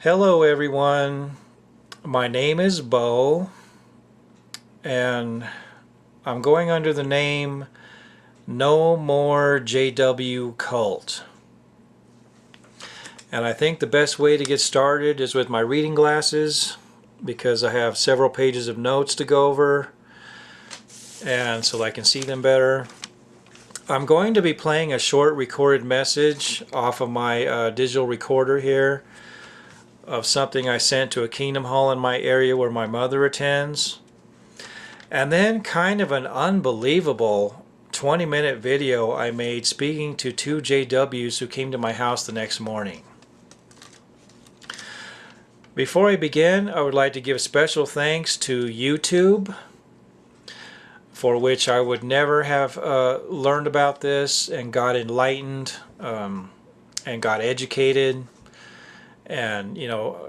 Hello everyone, my name is Bo and I'm going under the name No More JW Cult. And I think the best way to get started is with my reading glasses because I have several pages of notes to go over and so I can see them better. I'm going to be playing a short recorded message off of my digital recorder here of something I sent to a Kingdom Hall in my area where my mother attends. And then kind of an unbelievable 20-minute video I made speaking to two JWs who came to my house the next morning. Before I begin, I would like to give special thanks to YouTube, for which I would never have learned about this and got enlightened and got educated and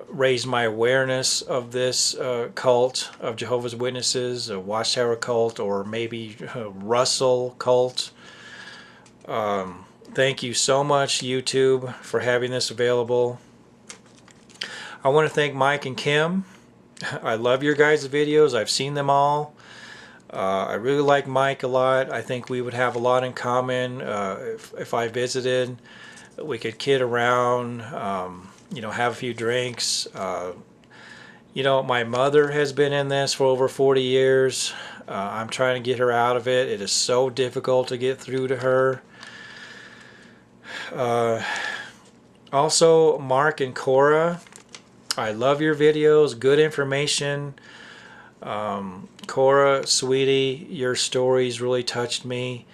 raised my awareness of this cult of Jehovah's Witnesses, a Watchtower cult, or maybe Russell cult. Thank you so much, YouTube, for having this available. I want to thank Mike and Kim. I love your guys' videos. I've seen them all. I really like Mike a lot. I think we would have a lot in common if I visited. We could kid around, have a few drinks. My mother has been in this for over 40 years. I'm trying to get her out of it. It is so difficult to get through to her. Also, Mark and Cora, I love your videos. Good information. Cora, sweetie, your stories really touched me.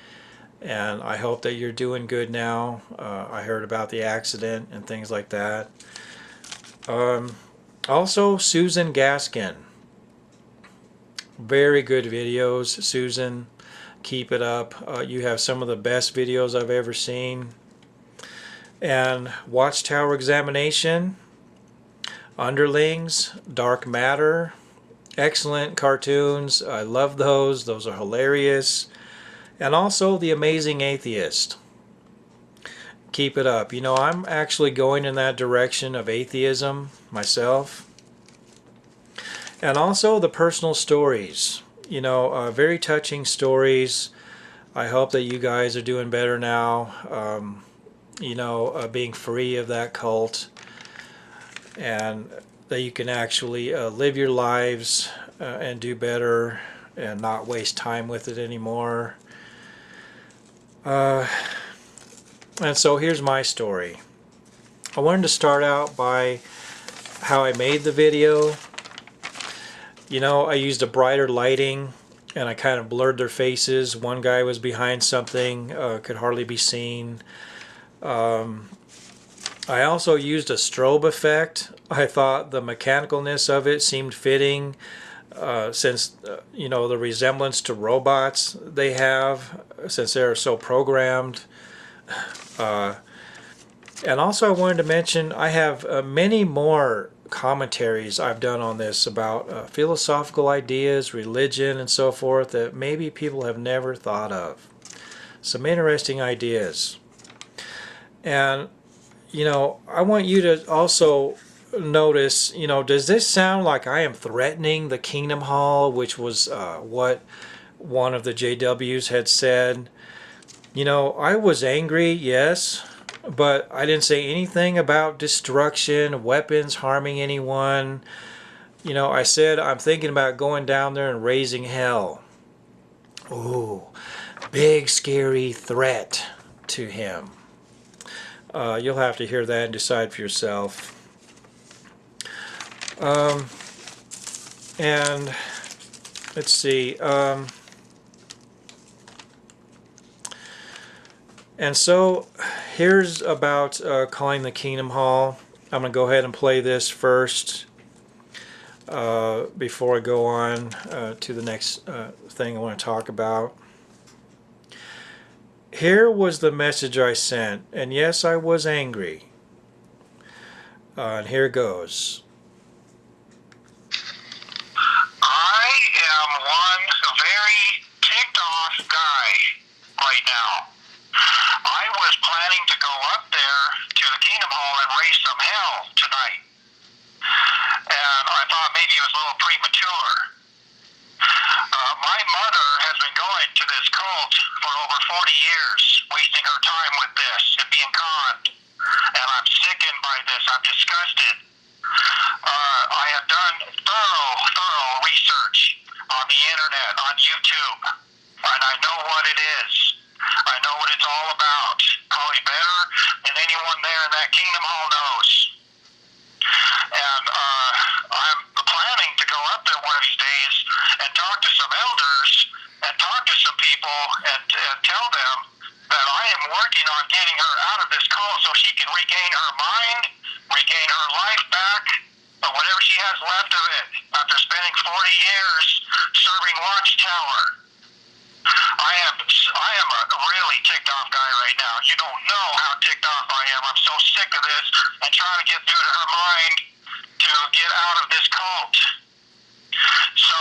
And I hope that you're doing good now. I heard about the accident and things like that. Also, Susan Gaskin. Very good videos, Susan. Keep it up. You have some of the best videos I've ever seen. And Watchtower Examination, Underlings, Dark Matter. Excellent cartoons. I love those. Those are hilarious. And also The Amazing Atheist. Keep it up. I'm actually going in that direction of atheism myself. And also the personal stories. Very touching stories. I hope that you guys are doing better now. Being free of that cult. And that you can actually live your lives and do better and not waste time with it anymore. And so here's my story. I wanted to start out by how I made the video. I used a brighter lighting and I kind of blurred their faces. One guy was behind something, could hardly be seen. I also used a strobe effect. I thought the mechanicalness of it seemed fitting since, the resemblance to robots they have, since they're so programmed. And also I wanted to mention I have many more commentaries I've done on this about philosophical ideas, religion, and so forth that maybe people have never thought of. Some interesting ideas. And I want you to also notice, does this sound like I am threatening the Kingdom Hall, which was what one of the JWs had said? I was angry, yes, but I didn't say anything about destruction, weapons harming anyone. I said I'm thinking about going down there and raising hell. Ooh, big scary threat to him. You'll have to hear that and decide for yourself. And let's see. And so here's about calling the Kingdom Hall. I'm going to go ahead and play this first before I go on to the next thing I want to talk about. Here was the message I sent, and yes, I was angry. And here it goes. I am one very ticked off guy right now. I was planning to go up there to the Kingdom Hall and raise some hell tonight. to this cult for over 40 years, wasting her time with this and being conned. And I'm sickened by this. I'm disgusted. I have done thorough research on the internet, on YouTube, and I know what it is. I know what it's all about. Probably better than anyone there in that Kingdom Hall knows. And I'm planning to go up there one of these days and talk to some elders and talk to some people and tell them that I am working on getting her out of this cult so she can regain her mind, regain her life back, or whatever she has left of it after spending 40 years serving Watchtower. I am a really ticked off guy right now. You don't know how ticked off I am. I'm so sick of this and trying to get through to her mind to get out of this cult. So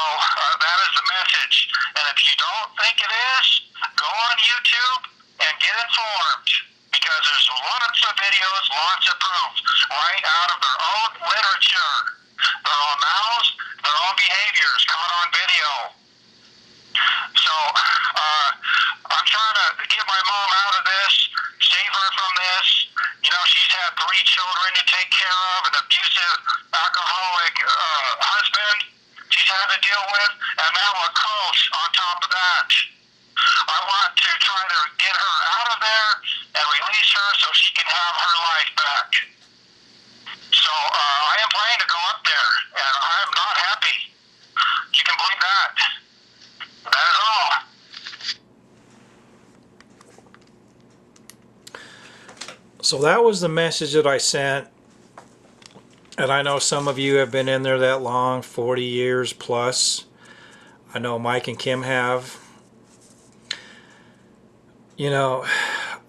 that is the message. And if you don't think it is, go on YouTube and get informed, because there's lots of videos, lots of proof right out of their own literature, their own mouths, their own behaviors caught on video. So I'm trying to get my mom out of this, save her from this. You know, she's had 3 children to take care of, an abusive, alcoholic husband she's had to deal with, and now a cult on top of that. I want to try to get her out of there and release her so she can have her life back. So I am planning to go up there, and I am not happy. You can believe that. That is all. So that was the message that I sent. And I know some of you have been in there that long, 40 years plus. I know Mike and Kim have. You know,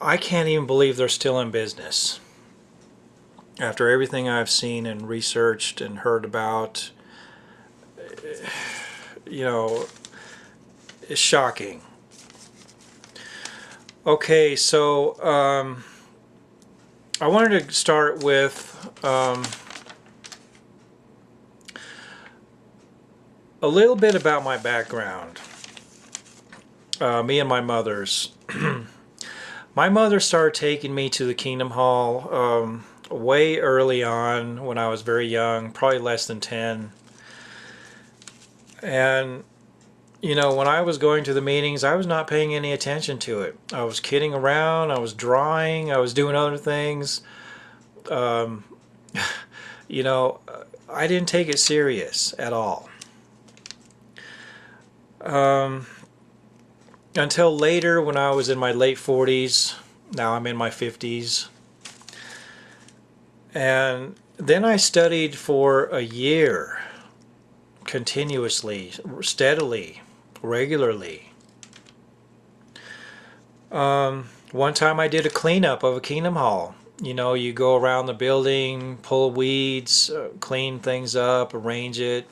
I can't even believe they're still in business. After everything I've seen and researched and heard about, you know, it's shocking. Okay, so I wanted to start with a little bit about my background. Me and my mother's. My mother started taking me to the Kingdom Hall way early on when I was very young, probably less than 10. And, you know, when I was going to the meetings, I was not paying any attention to it. I was kidding around, I was drawing, I was doing other things. You know, I didn't take it serious at all. Until later, when I was in my late 40s, now I'm in my 50s. And then I studied for a year, continuously, steadily, regularly. One time I did a cleanup of a Kingdom Hall. You know, you go around the building, pull weeds, clean things up, arrange it.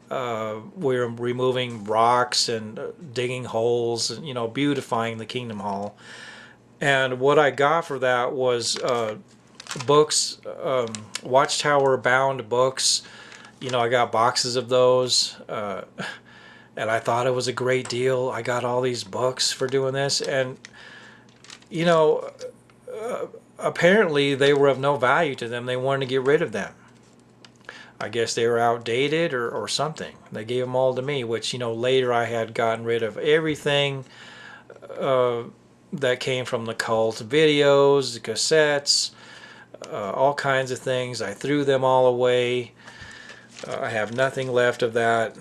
We're removing rocks and digging holes, and, you know, beautifying the Kingdom Hall. And what I got for that was books, Watchtower bound books. You know, I got boxes of those, and I thought it was a great deal. I got all these books for doing this, and, you know, apparently they were of no value to them. They wanted to get rid of them. I guess they were outdated or something. They gave them all to me, which, you know, later I had gotten rid of everything that came from the cult, videos, cassettes, all kinds of things. I threw them all away. I have nothing left of that.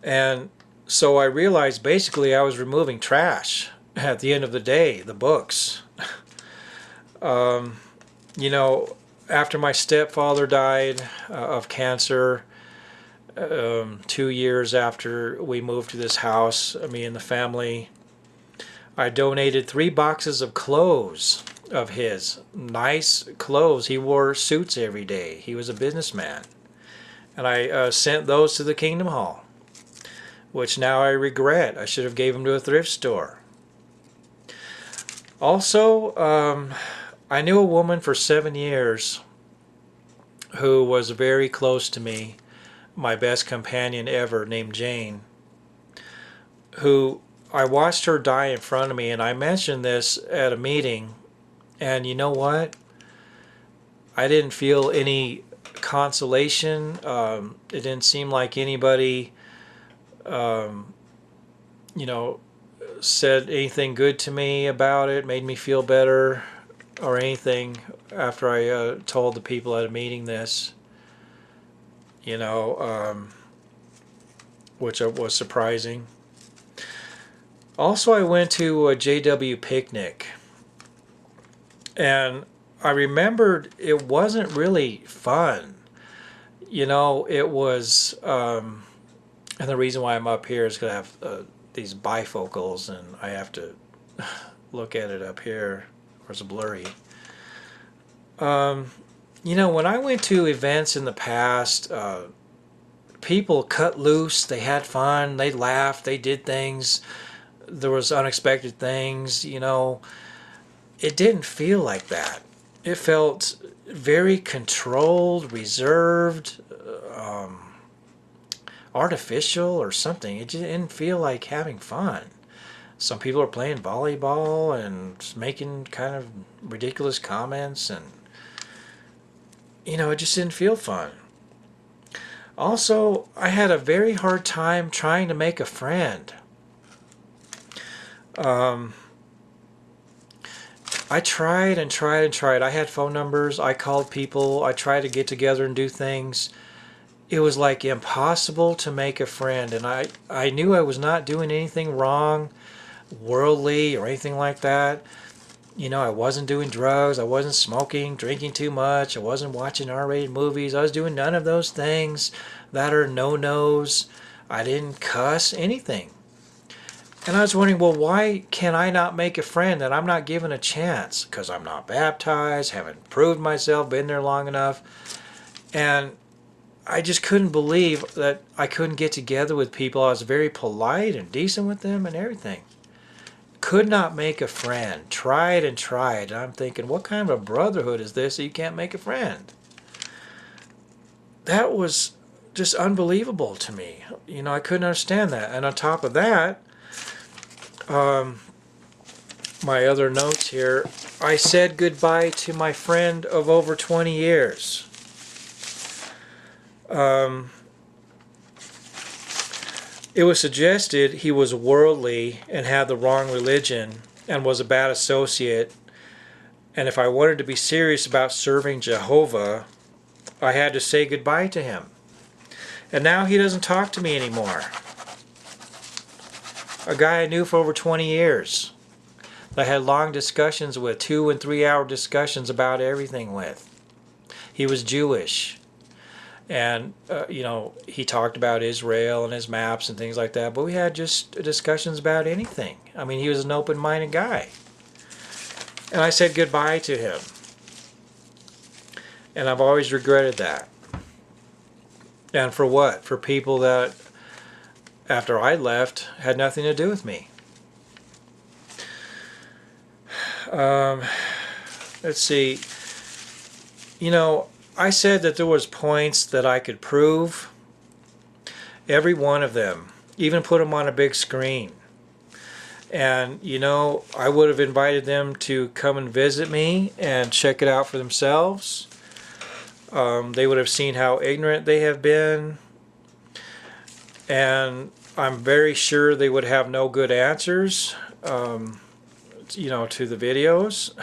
And so I realized basically I was removing trash at the end of the day, the books. You know, after my stepfather died of cancer, 2 years after we moved to this house, me and the family, I donated 3 boxes of clothes of his. Nice clothes. He wore suits every day. He was a businessman. And I sent those to the Kingdom Hall, which now I regret. I should have gave them to a thrift store. Also, I knew a woman for 7 years who was very close to me, my best companion ever, named Jane. who I watched her die in front of me, and I mentioned this at a meeting, and you know what? I didn't feel any consolation. It didn't seem like anybody, um, you know, said anything good to me about it, made me feel better, or anything after I told the people at a meeting this, you know, which was surprising. Also, I went to a JW picnic, and I remembered it wasn't really fun. You know, it was, and the reason why I'm up here is because I have these bifocals, and I have to look at it up here, or it's blurry. You know, when I went to events in the past, people cut loose, they had fun, they laughed, they did things, there was unexpected things, you know. It didn't feel like that. It felt very controlled, reserved, artificial or something. It just didn't feel like having fun. Some people are playing volleyball and making kind of ridiculous comments, and you know, it just didn't feel fun. Also, I had a very hard time trying to make a friend. I tried and tried and tried. I had phone numbers. I called people. I tried to get together and do things. It was like impossible to make a friend. And I knew I was not doing anything wrong, worldly or anything like that. You know, I wasn't doing drugs. I wasn't smoking, drinking too much. I wasn't watching R-rated movies. I was doing none of those things that are no-nos. I didn't cuss, anything. And I was wondering, well, why can I not make a friend that I'm not given a chance? Because I'm not baptized, haven't proved myself, been there long enough. And I just couldn't believe that I couldn't get together with people. I was very polite and decent with them and everything. Could not make a friend. Tried and tried. And I'm thinking, what kind of a brotherhood is this that you can't make a friend? That was just unbelievable to me. You know, I couldn't understand that. And on top of that, my other notes here, I said goodbye to my friend of over 20 years. It was suggested he was worldly and had the wrong religion and was a bad associate, and if I wanted to be serious about serving Jehovah, I had to say goodbye to him. And now he doesn't talk to me anymore. A guy I knew for over 20 years. I had long discussions with, 2 and 3 hour discussions about everything with. He was Jewish. And, you know, he talked about Israel and his maps and things like that. But we had just discussions about anything. I mean, he was an open-minded guy. And I said goodbye to him. And I've always regretted that. And for what? For people that, after I left, had nothing to do with me. Let's see. You know, I said that there was points that I could prove. Every one of them. Even put them on a big screen. And, you know, I would have invited them to come and visit me and check it out for themselves. They would have seen how ignorant they have been. And I'm very sure they would have no good answers, you know, to the videos.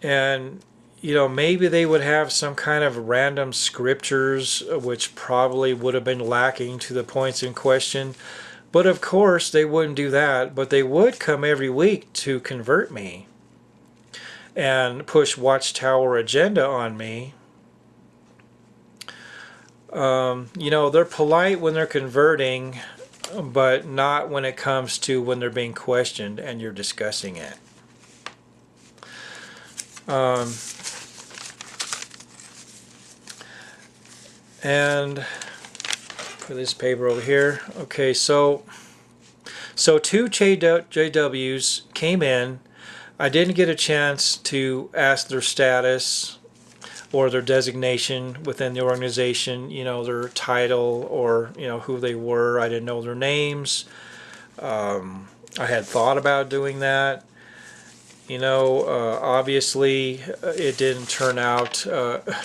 And, you know, maybe they would have some kind of random scriptures which probably would have been lacking to the points in question. But of course they wouldn't do that. But they would come every week to convert me and push Watchtower agenda on me. You know, they're polite when they're converting, but not when it comes to when they're being questioned and you're discussing it. And put this paper over here. Okay, so 2 JWs came in. I didn't get a chance to ask their status. or their designation within the organization, their title, or who they were. I didn't know their names. I had thought about doing that. Obviously, it didn't turn out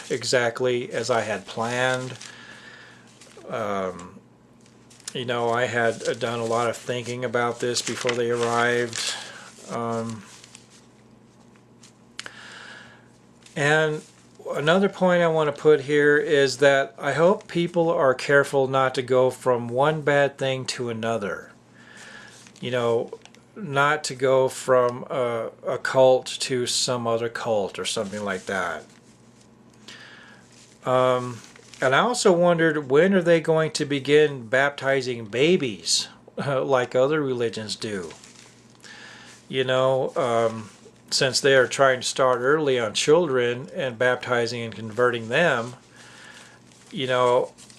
exactly as I had planned. I had done a lot of thinking about this before they arrived. And another point I want to put here is that I hope people are careful not to go from one bad thing to another. Not to go from a cult to some other cult or something like that. And I also wondered, when are they going to begin baptizing babies like other religions do? Since they are trying to start early on children and baptizing and converting them,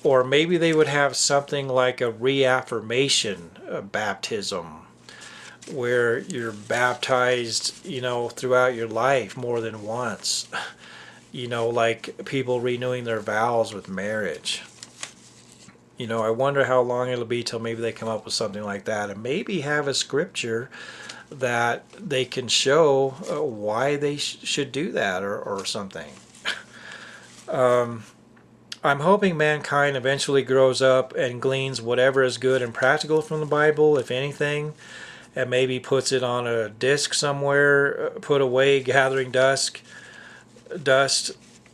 or maybe they would have something like a reaffirmation baptism, where you're baptized, throughout your life more than once. Like people renewing their vows with marriage. I wonder how long it'll be till maybe they come up with something like that, and maybe have a scripture that they can show why they should do that, or something. I'm hoping mankind eventually grows up and gleans whatever is good and practical from the Bible, if anything, and maybe puts it on a disc somewhere, put away, gathering dust,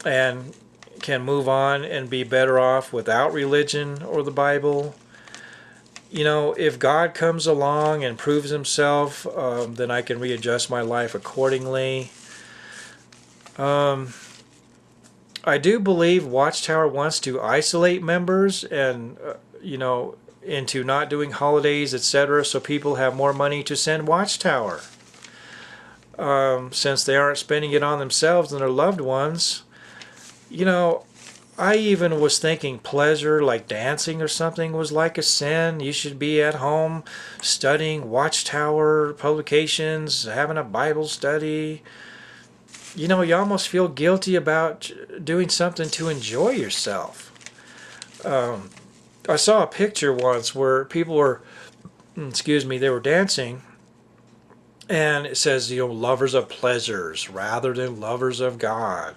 and can move on and be better off without religion or the Bible. If God comes along and proves himself, then I can readjust my life accordingly. I do believe Watchtower wants to isolate members and, into not doing holidays, etc., so people have more money to send Watchtower. Since they aren't spending it on themselves and their loved ones. I even was thinking pleasure, like dancing or something, was like a sin. You should be at home studying Watchtower publications, having a Bible study. You almost feel guilty about doing something to enjoy yourself. I saw a picture once where people were, they were dancing, and it says, lovers of pleasures rather than lovers of God.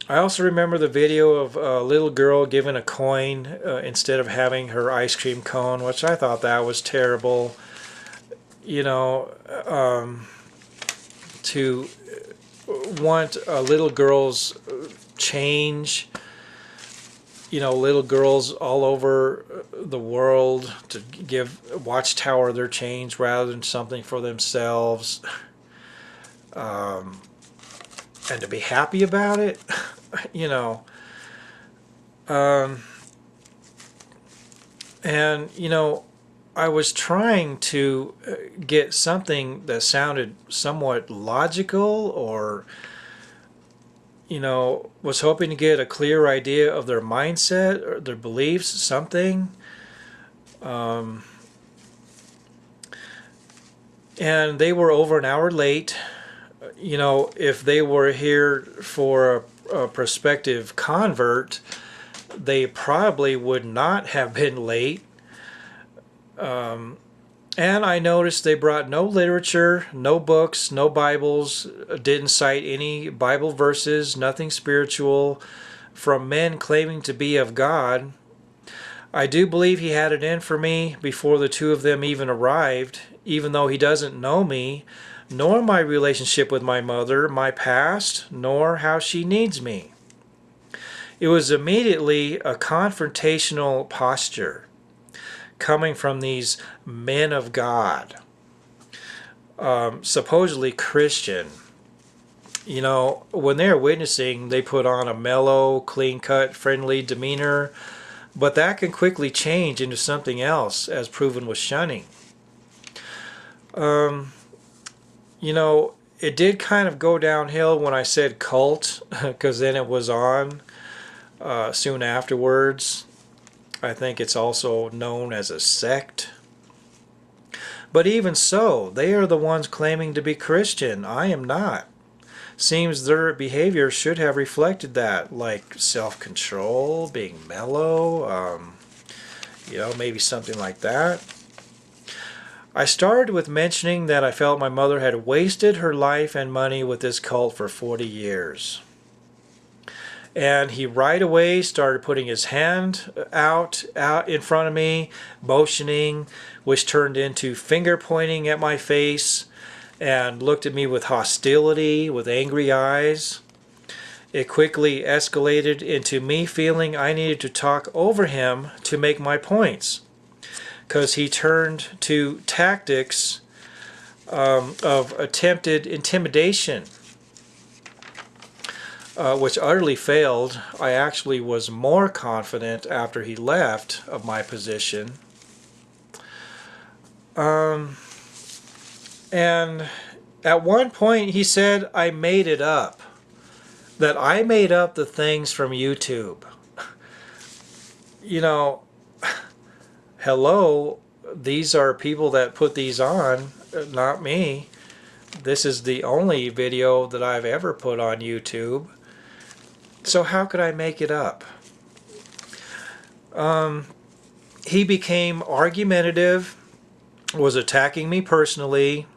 I also remember the video of a little girl given a coin instead of having her ice cream cone, which I thought that was terrible. To want a little girl's change, little girls all over the world to give Watchtower their change rather than something for themselves. And to be happy about it, and I was trying to get something that sounded somewhat logical, or was hoping to get a clear idea of their mindset or their beliefs, something. And they were over an hour late. If they were here for a prospective convert, they probably would not have been late. And I noticed they brought no literature, no books, no Bibles, didn't cite any Bible verses, nothing spiritual from men claiming to be of God. I do believe he had it in for me before the two of them even arrived, even though he doesn't know me, nor my relationship with my mother, my past, nor how she needs me. It was immediately a confrontational posture coming from these men of God, supposedly Christian. When they're witnessing, they put on a mellow, clean-cut, friendly demeanor, but that can quickly change into something else, as proven with shunning. It did kind of go downhill when I said cult, because then it was on soon afterwards. I think it's also known as a sect. But even so, they are the ones claiming to be Christian. I am not. seems their behavior should have reflected that, like self-control, being mellow, maybe something like that. I started with mentioning that I felt my mother had wasted her life and money with this cult for 40 years. And he right away started putting his hand out in front of me, motioning, which turned into finger pointing at my face, and looked at me with hostility, with angry eyes. It quickly escalated into me feeling I needed to talk over him to make my points, because he turned to tactics of attempted intimidation, which utterly failed. I actually was more confident after he left of my position. And at one point he said I made it up, that I made up the things from YouTube. Hello, these are people that put these on, not me. This is the only video that I've ever put on YouTube. So how could I make it up? He became argumentative, was attacking me personally,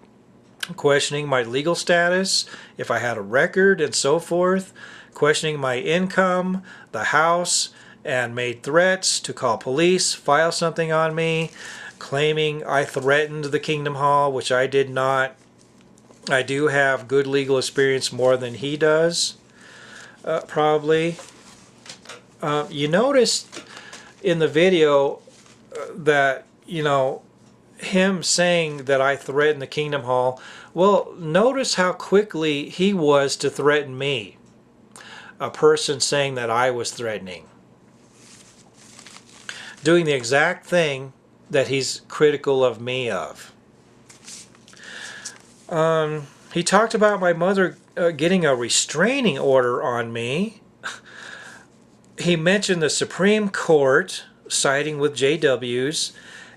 questioning my legal status, if I had a record and so forth, questioning my income, the house, and made threats to call police, file something on me, claiming I threatened the Kingdom Hall, which I did not. I do have good legal experience, more than he does, probably. You notice in the video that, him saying that I threatened the Kingdom Hall. Well, notice how quickly he was to threaten me. A person saying that I was threatening. Doing the exact thing that he's critical of me of. He talked about my mother getting a restraining order on me. He mentioned the Supreme Court siding with JWs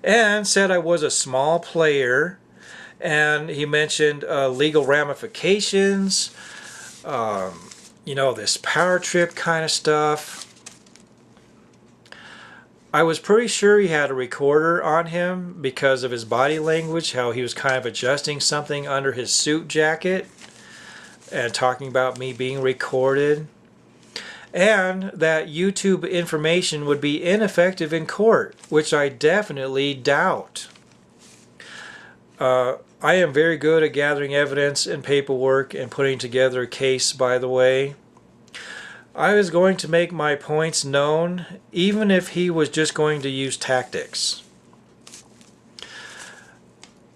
and said I was a small player. And he mentioned legal ramifications, this power trip kind of stuff. I was pretty sure he had a recorder on him because of his body language, how he was kind of adjusting something under his suit jacket and talking about me being recorded. And that YouTube information would be ineffective in court, which I definitely doubt. I am very good at gathering evidence and paperwork and putting together a case, by the way. I was going to make my points known, even if he was just going to use tactics.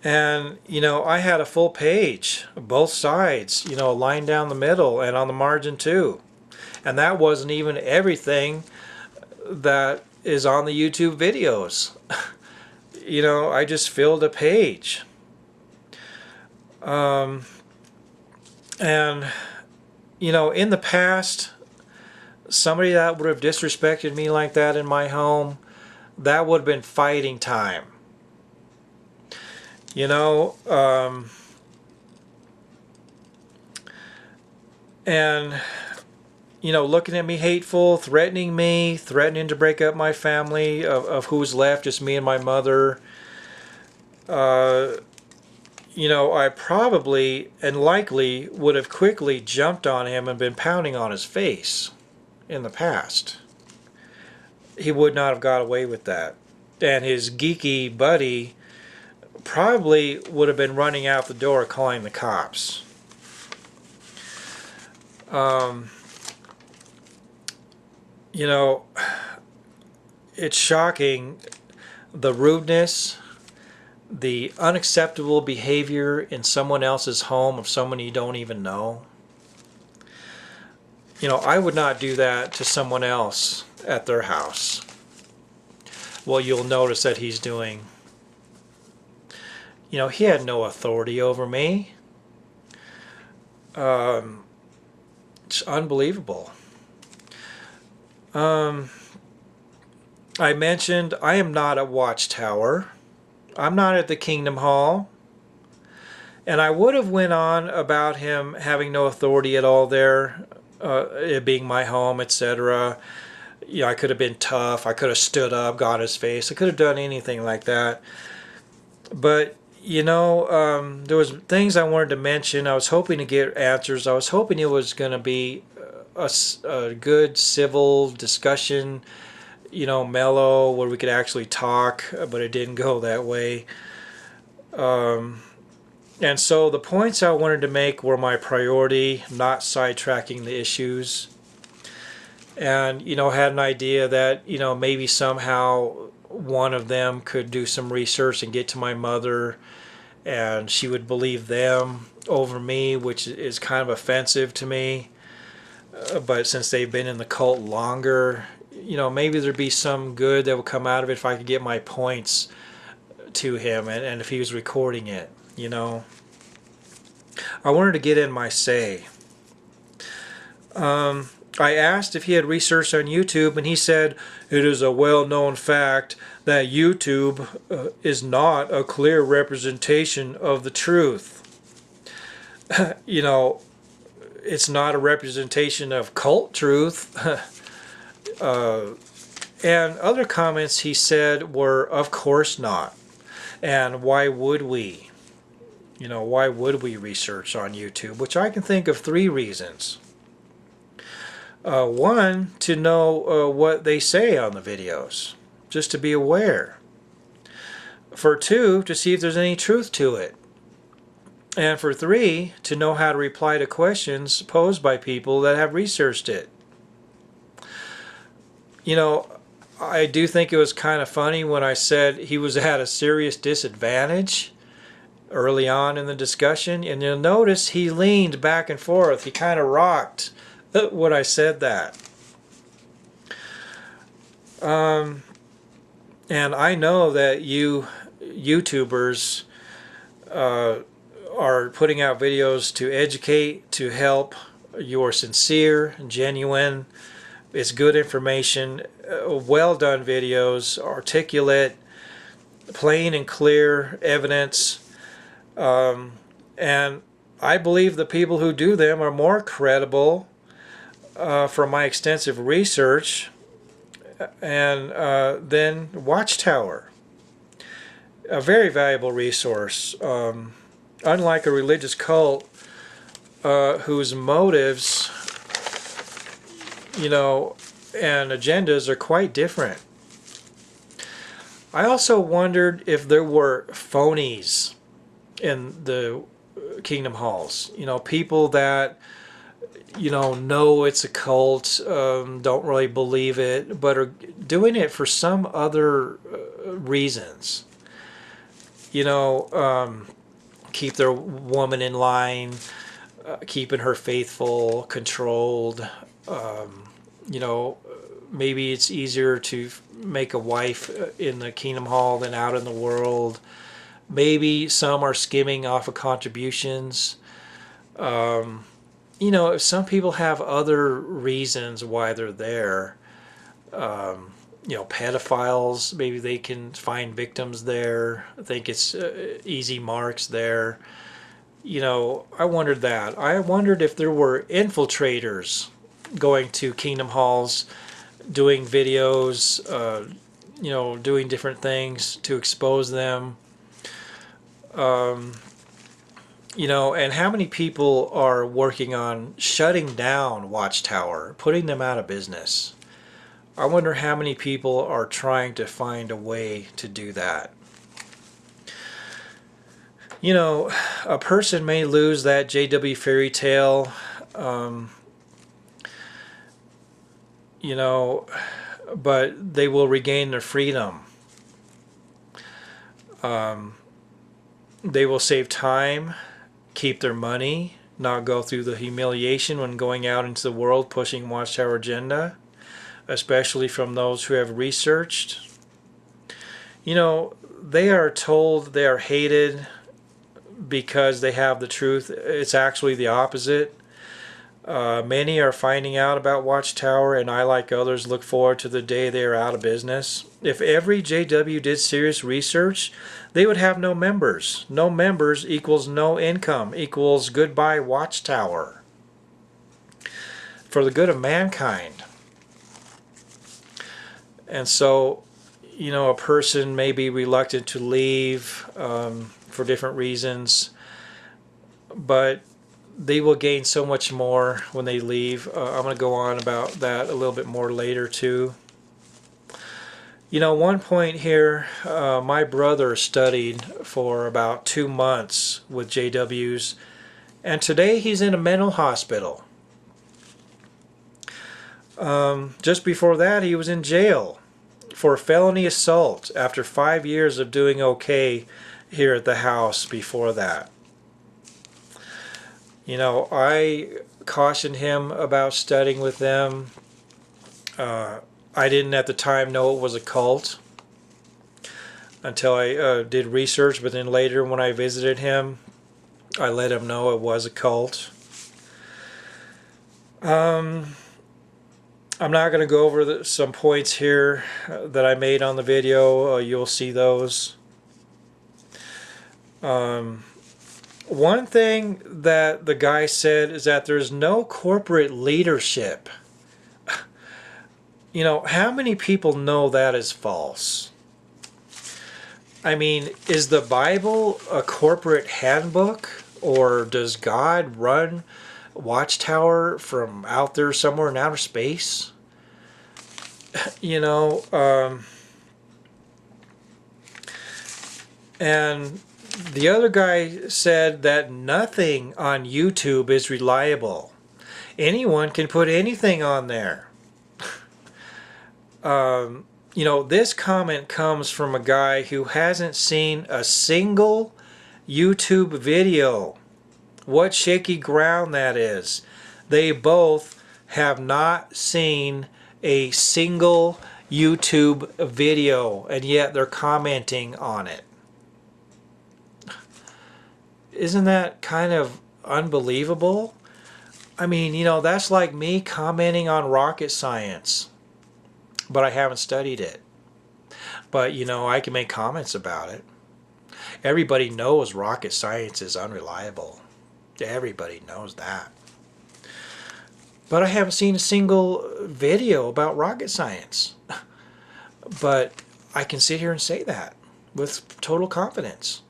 And, I had a full page, both sides, a line down the middle and on the margin too. And that wasn't even everything that is on the YouTube videos. I just filled a page. And, in the past, somebody that would have disrespected me like that in my home, that would have been fighting time. And, looking at me hateful, threatening to break up my family of who's left, just me and my mother. I probably and likely would have quickly jumped on him and been pounding on his face in the past. He would not have got away with that. And his geeky buddy probably would have been running out the door calling the cops. It's shocking, the rudeness, the unacceptable behavior in someone else's home of someone you don't even know. I would not do that to someone else at their house. Well, you'll notice that he's doing. He had no authority over me. It's unbelievable. I mentioned I am not at Watchtower. I'm not at the Kingdom Hall. And I would have went on about him having no authority at all there, it being my home, etc. You know, I could have been tough. I could have stood up, got his face. I could have done anything like that. But you know, there was things I wanted to mention. I was hoping to get answers. I was hoping it was going to be a good civil discussion, you know, mellow, where we could actually talk, but it didn't go that way. And so the points I wanted to make were my priority, not sidetracking the issues. And, you know, had an idea that, you know, maybe somehow one of them could do some research and get to my mother, and she would believe them over me, which is kind of offensive to me. But since they've been in the cult longer, you know, maybe there'd be some good that would come out of it if I could get my points to him, and if he was recording it, you know. I wanted to get in my say. I asked if he had researched on YouTube, and he said, "It is a well-known fact that YouTube is not a clear representation of the truth." You know, it's not a representation of cult truth. And other comments he said were, "Of course not. And why would we? You know, why would we research on YouTube?" Which I can think of 3 reasons. One, to know what they say on the videos, just to be aware. For 2, to see if there's any truth to it. And for 3, to know how to reply to questions posed by people that have researched it. You know, I do think it was kind of funny when I said he was at a serious disadvantage early on in the discussion, and you'll notice he leaned back and forth. He kind of rocked when I said that. And I know that you YouTubers are putting out videos to educate, to help. You're sincere, genuine. It's good information, well done videos, articulate, plain and clear evidence. And I believe the people who do them are more credible from my extensive research and than Watchtower. A very valuable resource. Unlike a religious cult whose motives, you know, and agendas are quite different. I also wondered if there were phonies in the Kingdom Halls. You know, people that, you know it's a cult, don't really believe it, but are doing it for some other reasons. You know, keep their woman in line, keeping her faithful, controlled. You know, maybe it's easier to make a wife in the Kingdom Hall than out in the world. Maybe some are skimming off of contributions. You know, if some people have other reasons why they're there, you know, pedophiles, maybe they can find victims there. I think it's easy marks there. You know, I wondered that. I wondered if there were infiltrators going to Kingdom Halls, doing videos, you know, doing different things to expose them. You know, and how many people are working on shutting down Watchtower, putting them out of business? I wonder how many people are trying to find a way to do that. You know, a person may lose that JW fairy tale, you know, but they will regain their freedom. They will save time, keep their money, not go through the humiliation when going out into the world pushing Watchtower agenda, especially from those who have researched. You know, they are told they are hated because they have the truth. It's actually the opposite. Many are finding out about Watchtower, and I, like others, look forward to the day they are out of business. If every JW did serious research, they would have no members. No members equals no income, equals goodbye Watchtower. For the good of mankind. And so, a person may be reluctant to leave for different reasons, but they will gain so much more when they leave. I'm going to go on about that a little bit more later too. One point here, my brother studied for about 2 months with JWs, and today he's in a mental hospital. Just before that, he was in jail for felony assault after 5 years of doing okay here at the house before that. I cautioned him about studying with them. I didn't at the time know it was a cult until I did research, but then later when I visited him, I let him know it was a cult. I'm not going to go over some points here that I made on the video. You'll see those. One thing that the guy said is that there's no corporate leadership. How many people know that is false? I mean, is the Bible a corporate handbook, or does God run Watchtower from out there somewhere in outer space? And the other guy said that nothing on YouTube is reliable. Anyone can put anything on there. This comment comes from a guy who hasn't seen a single YouTube video. What shaky ground that is. They both have not seen a single YouTube video, and yet they're commenting on it. Isn't that kind of unbelievable? I mean, that's like me commenting on rocket science, but I haven't studied it. But, I can make comments about it. Everybody knows rocket science is unreliable. Everybody knows that. But I haven't seen a single video about rocket science. But I can sit here and say that with total confidence.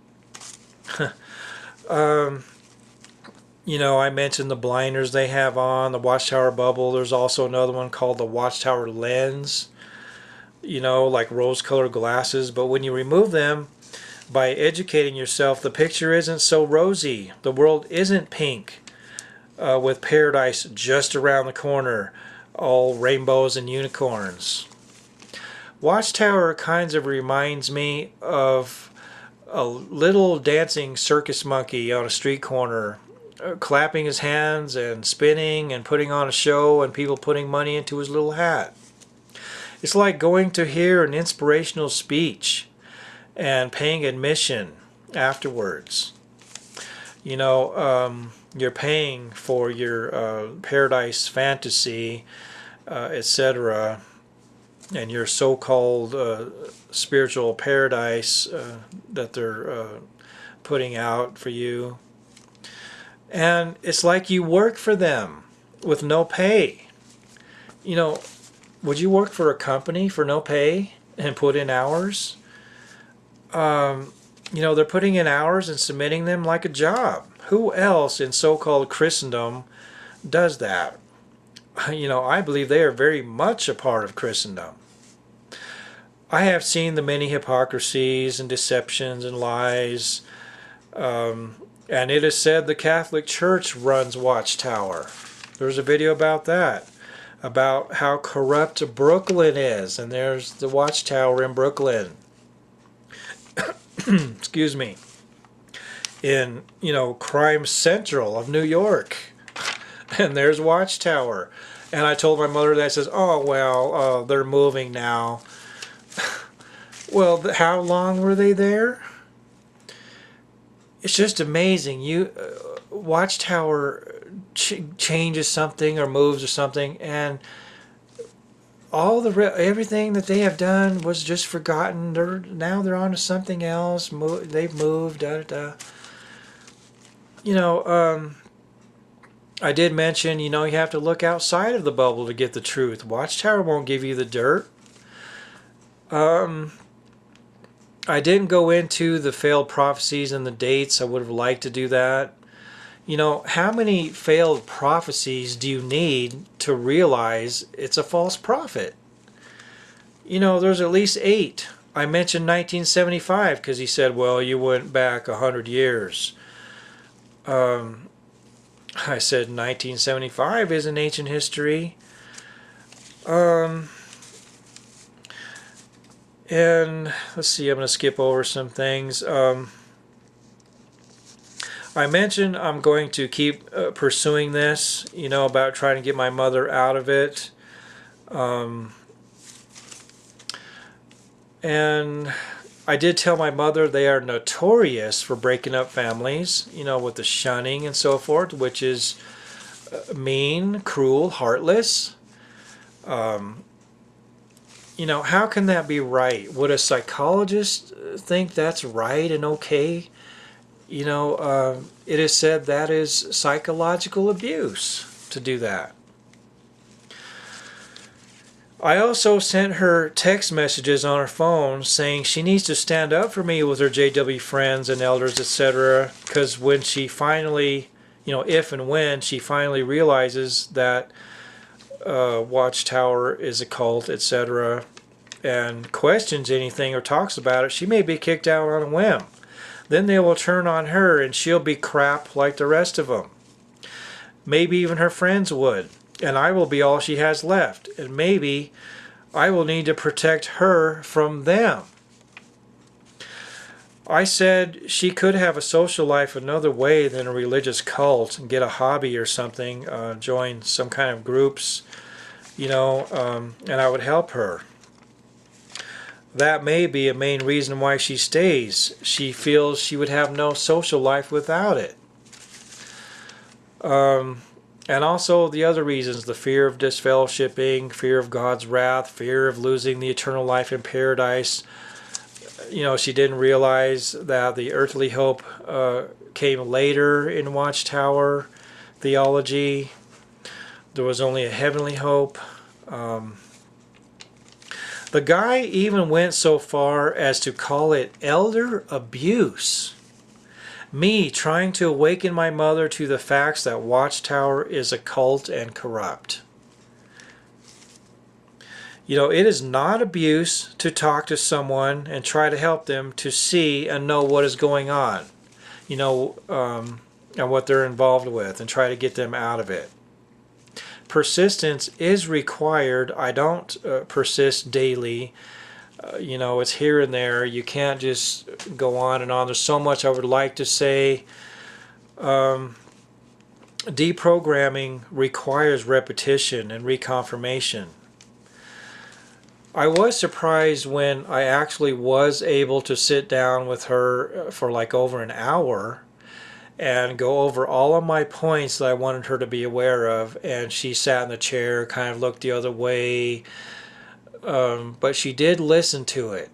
I mentioned the blinders they have on, the Watchtower bubble. There's also another one called the Watchtower lens, like rose-colored glasses. But when you remove them, by educating yourself, the picture isn't so rosy. The world isn't pink, with paradise just around the corner, all rainbows and unicorns. Watchtower kind of reminds me of a little dancing circus monkey on a street corner, clapping his hands and spinning and putting on a show, and people putting money into his little hat. It's like going to hear an inspirational speech and paying admission afterwards. You're paying for your paradise fantasy, etc., and your so-called spiritual paradise that they're putting out for you. And it's like you work for them with no pay. Would you work for a company for no pay and put in hours? They're putting in hours and submitting them like a job. Who else in so-called Christendom does that? I believe they are very much a part of Christendom. I have seen the many hypocrisies and deceptions and lies, and it is said the Catholic Church runs Watchtower. There's a video about that, about how corrupt Brooklyn is, and there's the Watchtower in Brooklyn. Excuse me. In, Crime Central of New York. And there's Watchtower. And I told my mother that. Says, oh, well, they're moving now. Well, how long were they there? It's just amazing. Watchtower changes something or moves or something, and everything that they have done was just forgotten. Now they're on to something else. They've moved. Da, da, da. You know, I did mention, you have to look outside of the bubble to get the truth. Watchtower won't give you the dirt. I didn't go into the failed prophecies and the dates. I would have liked to do that. How many failed prophecies do you need to realize it's a false prophet? There's at least 8. I mentioned 1975 because he said, well, you went back 100 years. I said 1975 is an ancient history. And let's see, I'm going to skip over some things. I mentioned I'm going to keep pursuing this, about trying to get my mother out of it. And I did tell my mother they are notorious for breaking up families, with the shunning and so forth, which is mean, cruel, heartless. How can that be right? Would a psychologist think that's right and okay? It is said that is psychological abuse to do that. I also sent her text messages on her phone saying she needs to stand up for me with her JW friends and elders, etc. Because when she finally, if and when she finally realizes that Watchtower is a cult, etc., and questions anything or talks about it, she may be kicked out on a whim. Then they will turn on her and she'll be crap like the rest of them. Maybe even her friends would. And I will be all she has left. And maybe I will need to protect her from them. I said she could have a social life another way than a religious cult and get a hobby or something, join some kind of groups, and I would help her. That may be a main reason why she stays. She feels she would have no social life without it. And also the other reasons, the fear of disfellowshipping, fear of God's wrath, fear of losing the eternal life in paradise. She didn't realize that the earthly hope came later in Watchtower theology. There was only a heavenly hope. The guy even went so far as to call it elder abuse. Me trying to awaken my mother to the facts that Watchtower is a cult and corrupt. It is not abuse to talk to someone and try to help them to see and know what is going on, and what they're involved with, and try to get them out of it. Persistence is required. I don't persist daily. It's here and there. You can't just go on and on. There's so much I would like to say. Deprogramming requires repetition and reconfirmation. I was surprised when I actually was able to sit down with her for like over an hour and go over all of my points that I wanted her to be aware of, and she sat in the chair, kind of looked the other way, but she did listen to it.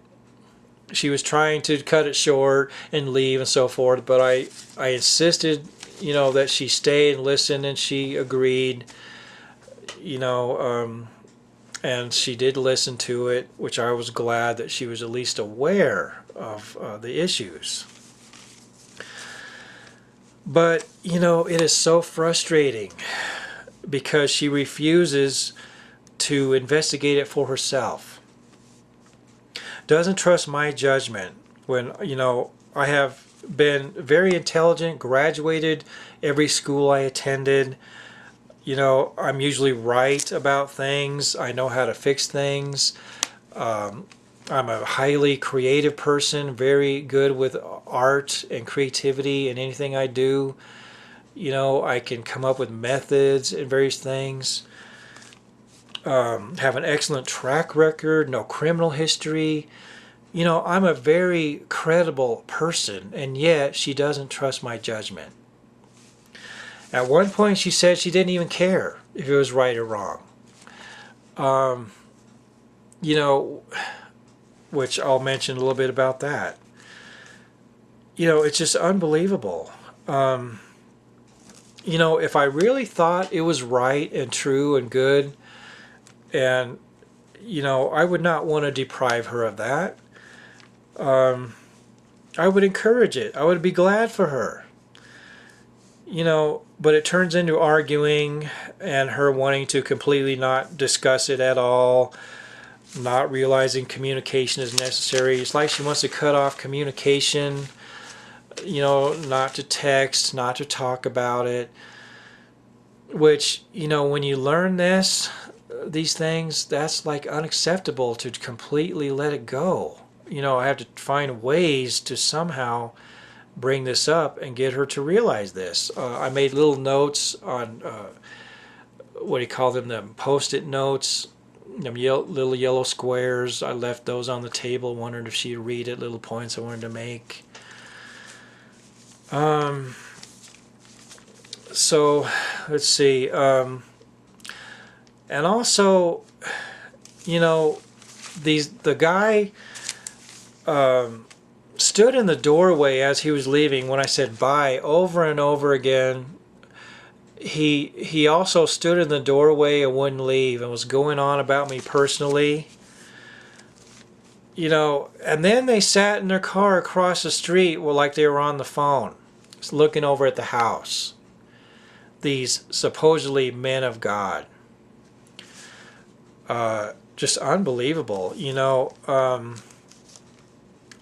She was trying to cut it short and leave and so forth, but I insisted, that she stay and listen, and she agreed, and she did listen to it, which I was glad that she was at least aware of the issues. But, it is so frustrating because she refuses to investigate it for herself. Doesn't trust my judgment when, I have been very intelligent, graduated every school I attended. I'm usually right about things. I know how to fix things. I'm a highly creative person, very good with art and creativity in anything I do. I can come up with methods and various things. Have an excellent track record, no criminal history. I'm a very credible person, and yet she doesn't trust my judgment. At one point she said she didn't even care if it was right or wrong. You know, which I'll mention a little bit about that. You know, it's just unbelievable. You know, if I really thought it was right and true and good, and, you know, I would not want to deprive her of that. I would encourage it. I would be glad for her. You know, but it turns into arguing and her wanting to completely not discuss it at all, not realizing communication is necessary. It's like she wants to cut off communication, you know, not to text, not to talk about it. Which, you know, when you learn these things, that's like unacceptable to completely let it go. You know, I have to find ways to somehow bring this up and get her to realize this. I made little notes on, what do you call them, the post-it notes, them little yellow squares. I left those on the table, wondered if she'd read it, little points I wanted to make. So, let's see. And also, you know, the guy stood in the doorway as he was leaving when I said bye over and over again. He also stood in the doorway and wouldn't leave and was going on about me personally. You know, and then they sat in their car across the street like they were on the phone, looking over at the house. These supposedly men of God. Just unbelievable. You know,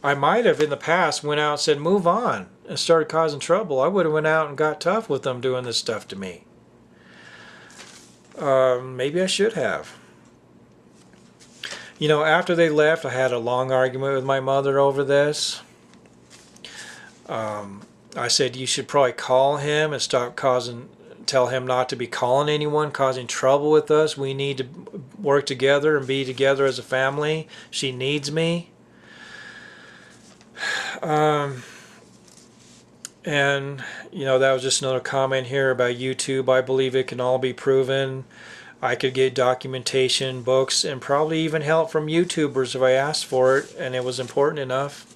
I might have in the past went out and said, move on, and started causing trouble. I would have went out and got tough with them doing this stuff to me. Maybe I should have. You know, after they left, I had a long argument with my mother over this. I said, you should probably call him and tell him not to be calling anyone, causing trouble with us. We need to work together and be together as a family. She needs me. And, you know, that was just another comment here about YouTube. I believe it can all be proven. I could get documentation, books, and probably even help from YouTubers if I asked for it and it was important enough.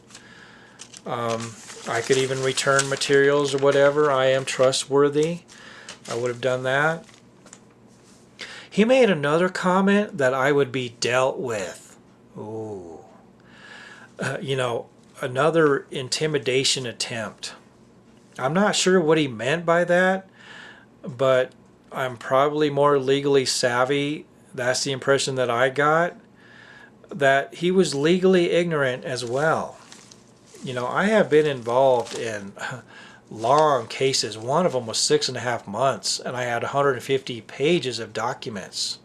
I could even return materials or whatever. I am trustworthy. I would have done that. He made another comment that I would be dealt with. Ooh. You know, another intimidation attempt. I'm not sure what he meant by that, but I'm probably more legally savvy. That's the impression that I got. That he was legally ignorant as well. You know, I have been involved in long cases. One of them was 6.5 months, and I had 150 pages of documents.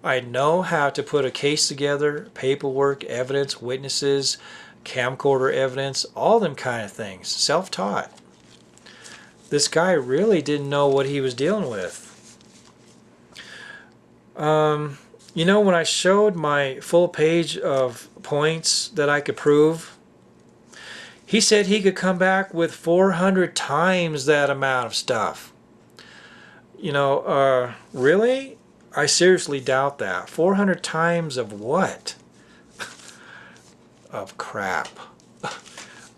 I know how to put a case together, paperwork, evidence, witnesses, camcorder evidence, all them kind of things. Self-taught. This guy really didn't know what he was dealing with. You know, when I showed my full page of points that I could prove, he said he could come back with 400 times that amount of stuff. You know, really? I seriously doubt that. 400 times of what? Of crap.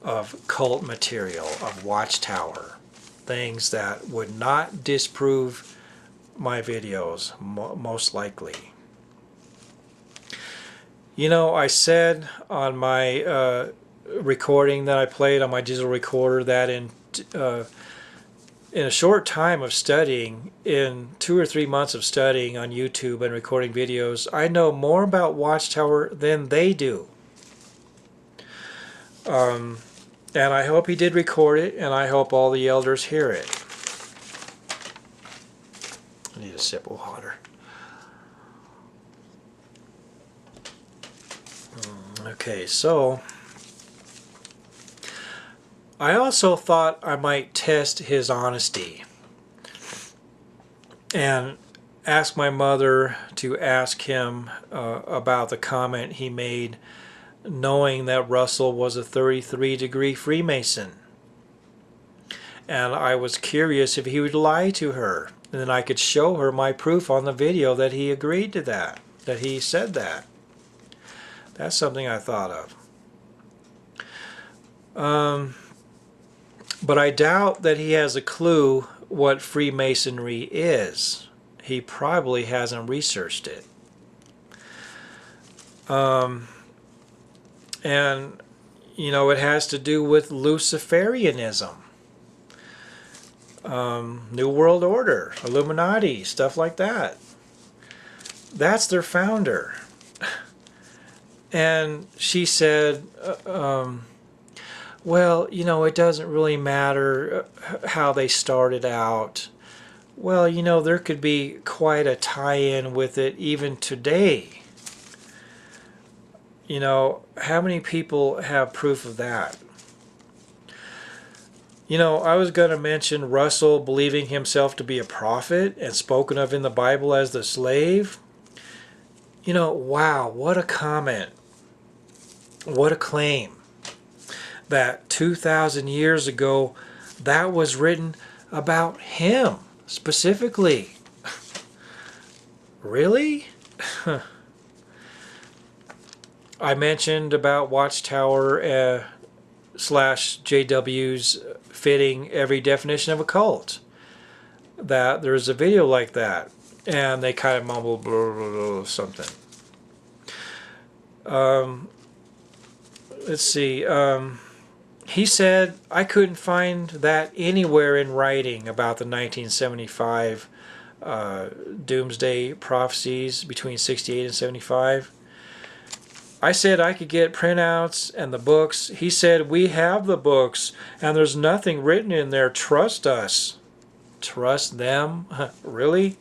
Of cult material. Of Watchtower. Things that would not disprove my videos, most likely. You know, I said on my recording that I played on my digital recorder that in a short time of studying, in 2 or 3 months of studying on YouTube and recording videos, I know more about Watchtower than they do. And I hope he did record it, and I hope all the elders hear it. I need a sip of water. Okay, so I also thought I might test his honesty and ask my mother to ask him about the comment he made, knowing that Russell was a 33-degree Freemason. and I was curious if he would lie to her. And then I could show her my proof on the video that he agreed to that he said that. That's something I thought of. But I doubt that he has a clue what Freemasonry is. He probably hasn't researched it. And, you know, it has to do with Luciferianism, New World Order, Illuminati, stuff like that. That's their founder. And she said, well, you know, it doesn't really matter how they started out. Well, you know, there could be quite a tie-in with it even today. You know, how many people have proof of that? You know, I was going to mention Russell believing himself to be a prophet and spoken of in the Bible as the slave. You know, wow, what a comment. What a claim. That 2,000 years ago, that was written about him specifically. Really? I mentioned about Watchtower slash JW's fitting every definition of a cult. That there's a video like that, and they kind of mumbled blah, blah, blah, something. Let's see. He said, I couldn't find that anywhere in writing about the 1975 doomsday prophecies between 68 and 75. I said I could get printouts and the books. He said, we have the books and there's nothing written in there. Trust us. Trust them? Really?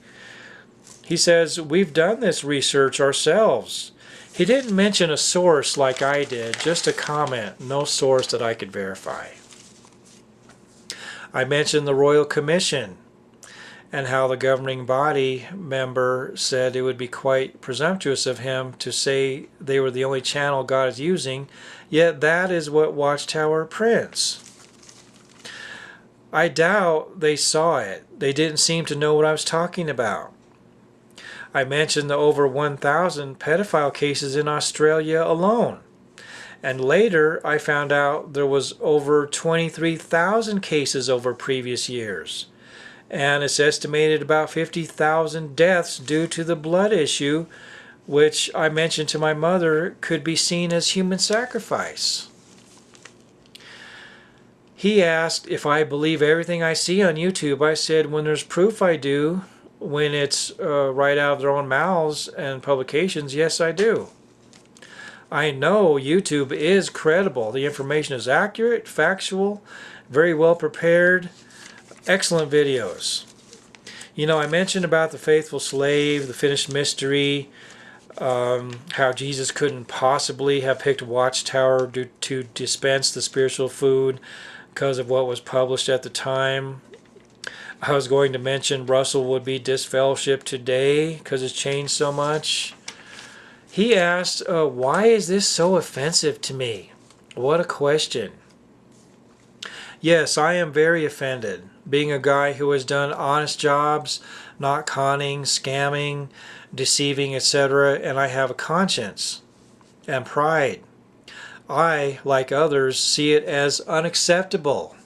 He says, we've done this research ourselves. He didn't mention a source like I did, just a comment, no source that I could verify. I mentioned the Royal Commission and how the governing body member said it would be quite presumptuous of him to say they were the only channel God is using, yet that is what Watchtower prints. I doubt they saw it. They didn't seem to know what I was talking about. I mentioned the over 1,000 pedophile cases in Australia alone. And later I found out there was over 23,000 cases over previous years. And it's estimated about 50,000 deaths due to the blood issue, which I mentioned to my mother could be seen as human sacrifice. He asked if I believe everything I see on YouTube. I said, when there's proof I do. When it's right out of their own mouths and publications, yes, I do. I know YouTube is credible. The information is accurate, factual, very well prepared, excellent videos. You know, I mentioned about the faithful slave, the finished mystery, how Jesus couldn't possibly have picked Watchtower to dispense the spiritual food because of what was published at the time. I was going to mention Russell would be disfellowshipped today because it's changed so much. He asked, why is this so offensive to me? What a question. Yes, I am very offended. Being a guy who has done honest jobs, not conning, scamming, deceiving, etc., and I have a conscience and pride. I, like others, see it as unacceptable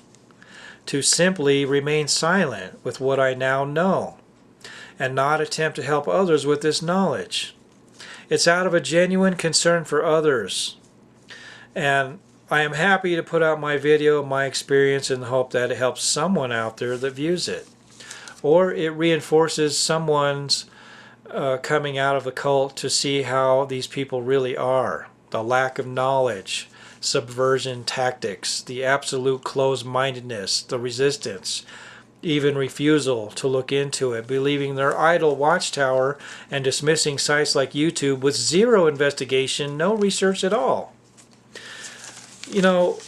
to simply remain silent with what I now know and not attempt to help others with this knowledge. It's out of a genuine concern for others, and I am happy to put out my video, my experience, in the hope that it helps someone out there that views it, or it reinforces someone's coming out of the cult to see how these people really are, the lack of knowledge, subversion tactics, the absolute closed-mindedness, the resistance, even refusal to look into it, believing their idol Watchtower and dismissing sites like YouTube with zero investigation, no research at all. You know,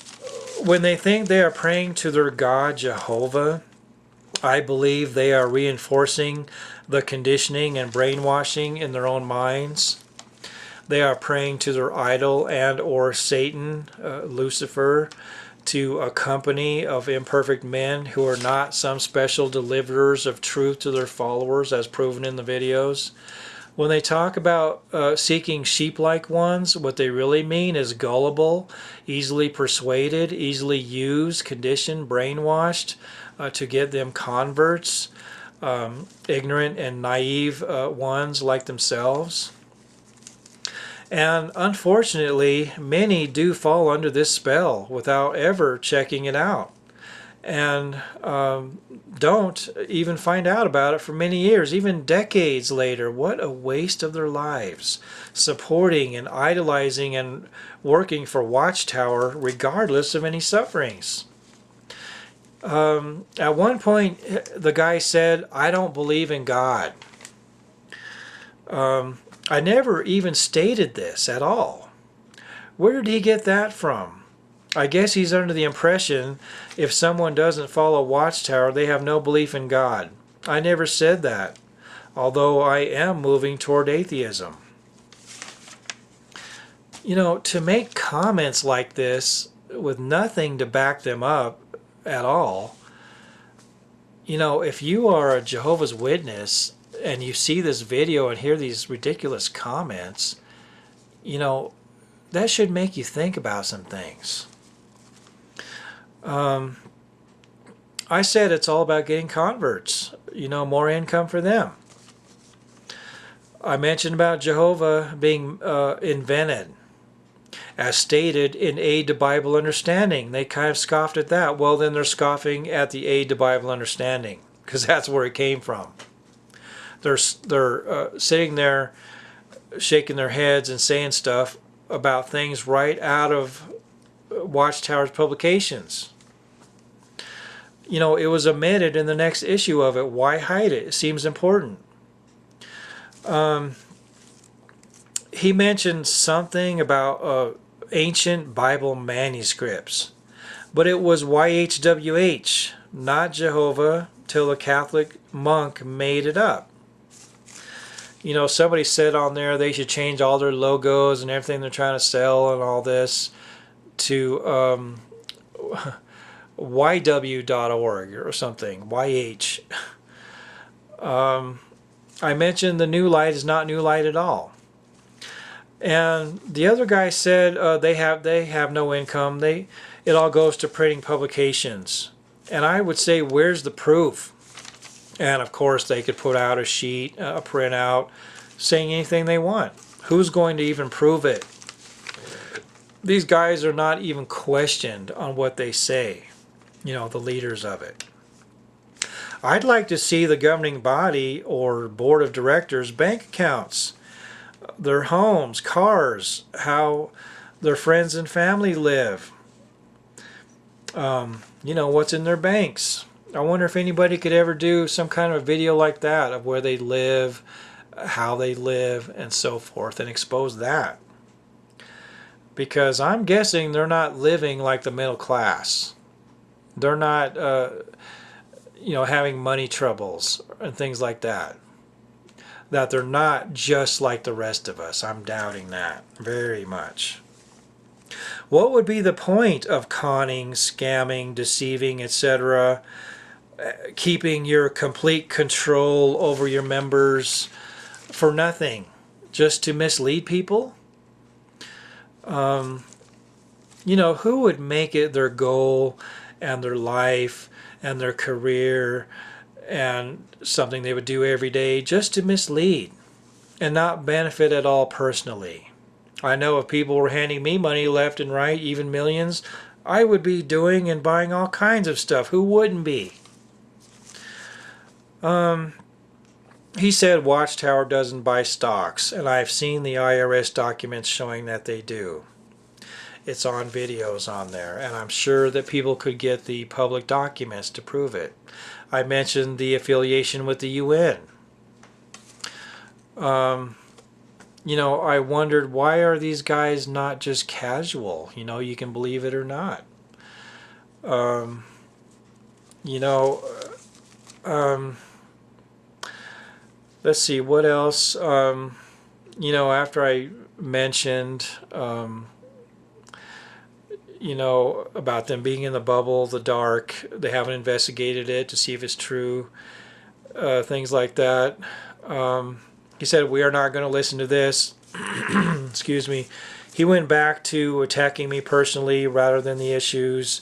when they think they are praying to their God Jehovah, I believe they are reinforcing the conditioning and brainwashing in their own minds. They are praying to their idol and or Satan, Lucifer, to a company of imperfect men who are not some special deliverers of truth to their followers, as proven in the videos. When they talk about seeking sheep-like ones, what they really mean is gullible, easily persuaded, easily used, conditioned, brainwashed to get them converts, ignorant and naive ones like themselves. And unfortunately, many do fall under this spell without ever checking it out, and don't even find out about it for many years, even decades later. What a waste of their lives, supporting and idolizing and working for Watchtower regardless of any sufferings. At one point, the guy said, "I don't believe in God." I never even stated this at all. Where did he get that from? I guess he's under the impression if someone doesn't follow Watchtower, they have no belief in God. I never said that, although I am moving toward atheism. You know, to make comments like this with nothing to back them up at all, you know, if you are a Jehovah's Witness and you see this video and hear these ridiculous comments, you know, that should make you think about some things. I said it's all about getting converts, you know, more income for them. I mentioned about Jehovah being invented, as stated in Aid to Bible Understanding. They kind of scoffed at that. Well, then they're scoffing at the Aid to Bible Understanding, because that's where it came from. They're sitting there shaking their heads and saying stuff about things right out of Watchtower's publications. You know, it was omitted in the next issue of it. Why hide it? It seems important. He mentioned something about ancient Bible manuscripts, but it was YHWH, not Jehovah, till a Catholic monk made it up. You know, somebody said on there they should change all their logos and everything they're trying to sell and all this to YW.org or something, YH. I mentioned the New Light is not New Light at all. And the other guy said they have no income. It all goes to printing publications. And I would say, where's the proof? And of course, they could put out a sheet, a printout, saying anything they want. Who's going to even prove it? These guys are not even questioned on what they say, you know, the leaders of it. I'd like to see the governing body or board of directors bank accounts, their homes, cars, how their friends and family live, you know, what's in their banks. I wonder if anybody could ever do some kind of a video like that of where they live, how they live, and so forth, and expose that. Because I'm guessing they're not living like the middle class. They're not, you know, having money troubles and things like that. That they're not just like the rest of us. I'm doubting that very much. What would be the point of conning, scamming, deceiving, etc., keeping your complete control over your members for nothing, just to mislead people? You know, who would make it their goal and their life and their career and something they would do every day just to mislead and not benefit at all personally? I know if people were handing me money left and right, even millions, I would be doing and buying all kinds of stuff. Who wouldn't be? He said Watchtower doesn't buy stocks, and I've seen the IRS documents showing that they do. It's on videos on there, and I'm sure that people could get the public documents to prove it. I mentioned the affiliation with the UN. You know, I wondered, why are these guys not just casual? You know, you can believe it or not. You know, let's see, what else? You know, after I mentioned, you know, about them being in the bubble, the dark. They haven't investigated it to see if it's true. Things like that. He said, we are not going to listen to this. Excuse me. He went back to attacking me personally rather than the issues.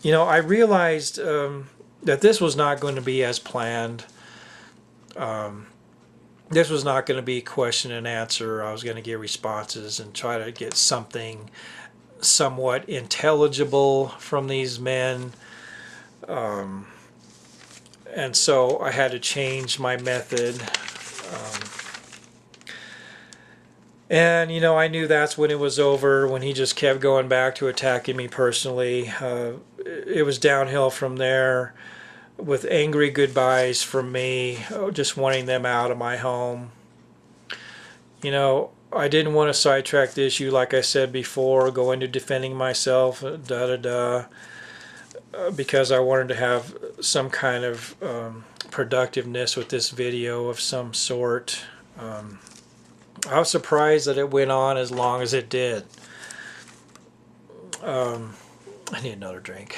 You know, I realized that this was not going to be as planned. This was not going to be question and answer. I was going to get responses and try to get something somewhat intelligible from these men. And so I had to change my method. And, you know, I knew that's when it was over, when he just kept going back to attacking me personally. It was downhill from there, with angry goodbyes from me, just wanting them out of my home. You know, I didn't want to sidetrack the issue, like I said before, go into defending myself, because I wanted to have some kind of productiveness with this video of some sort. I was surprised that it went on as long as it did. I need another drink.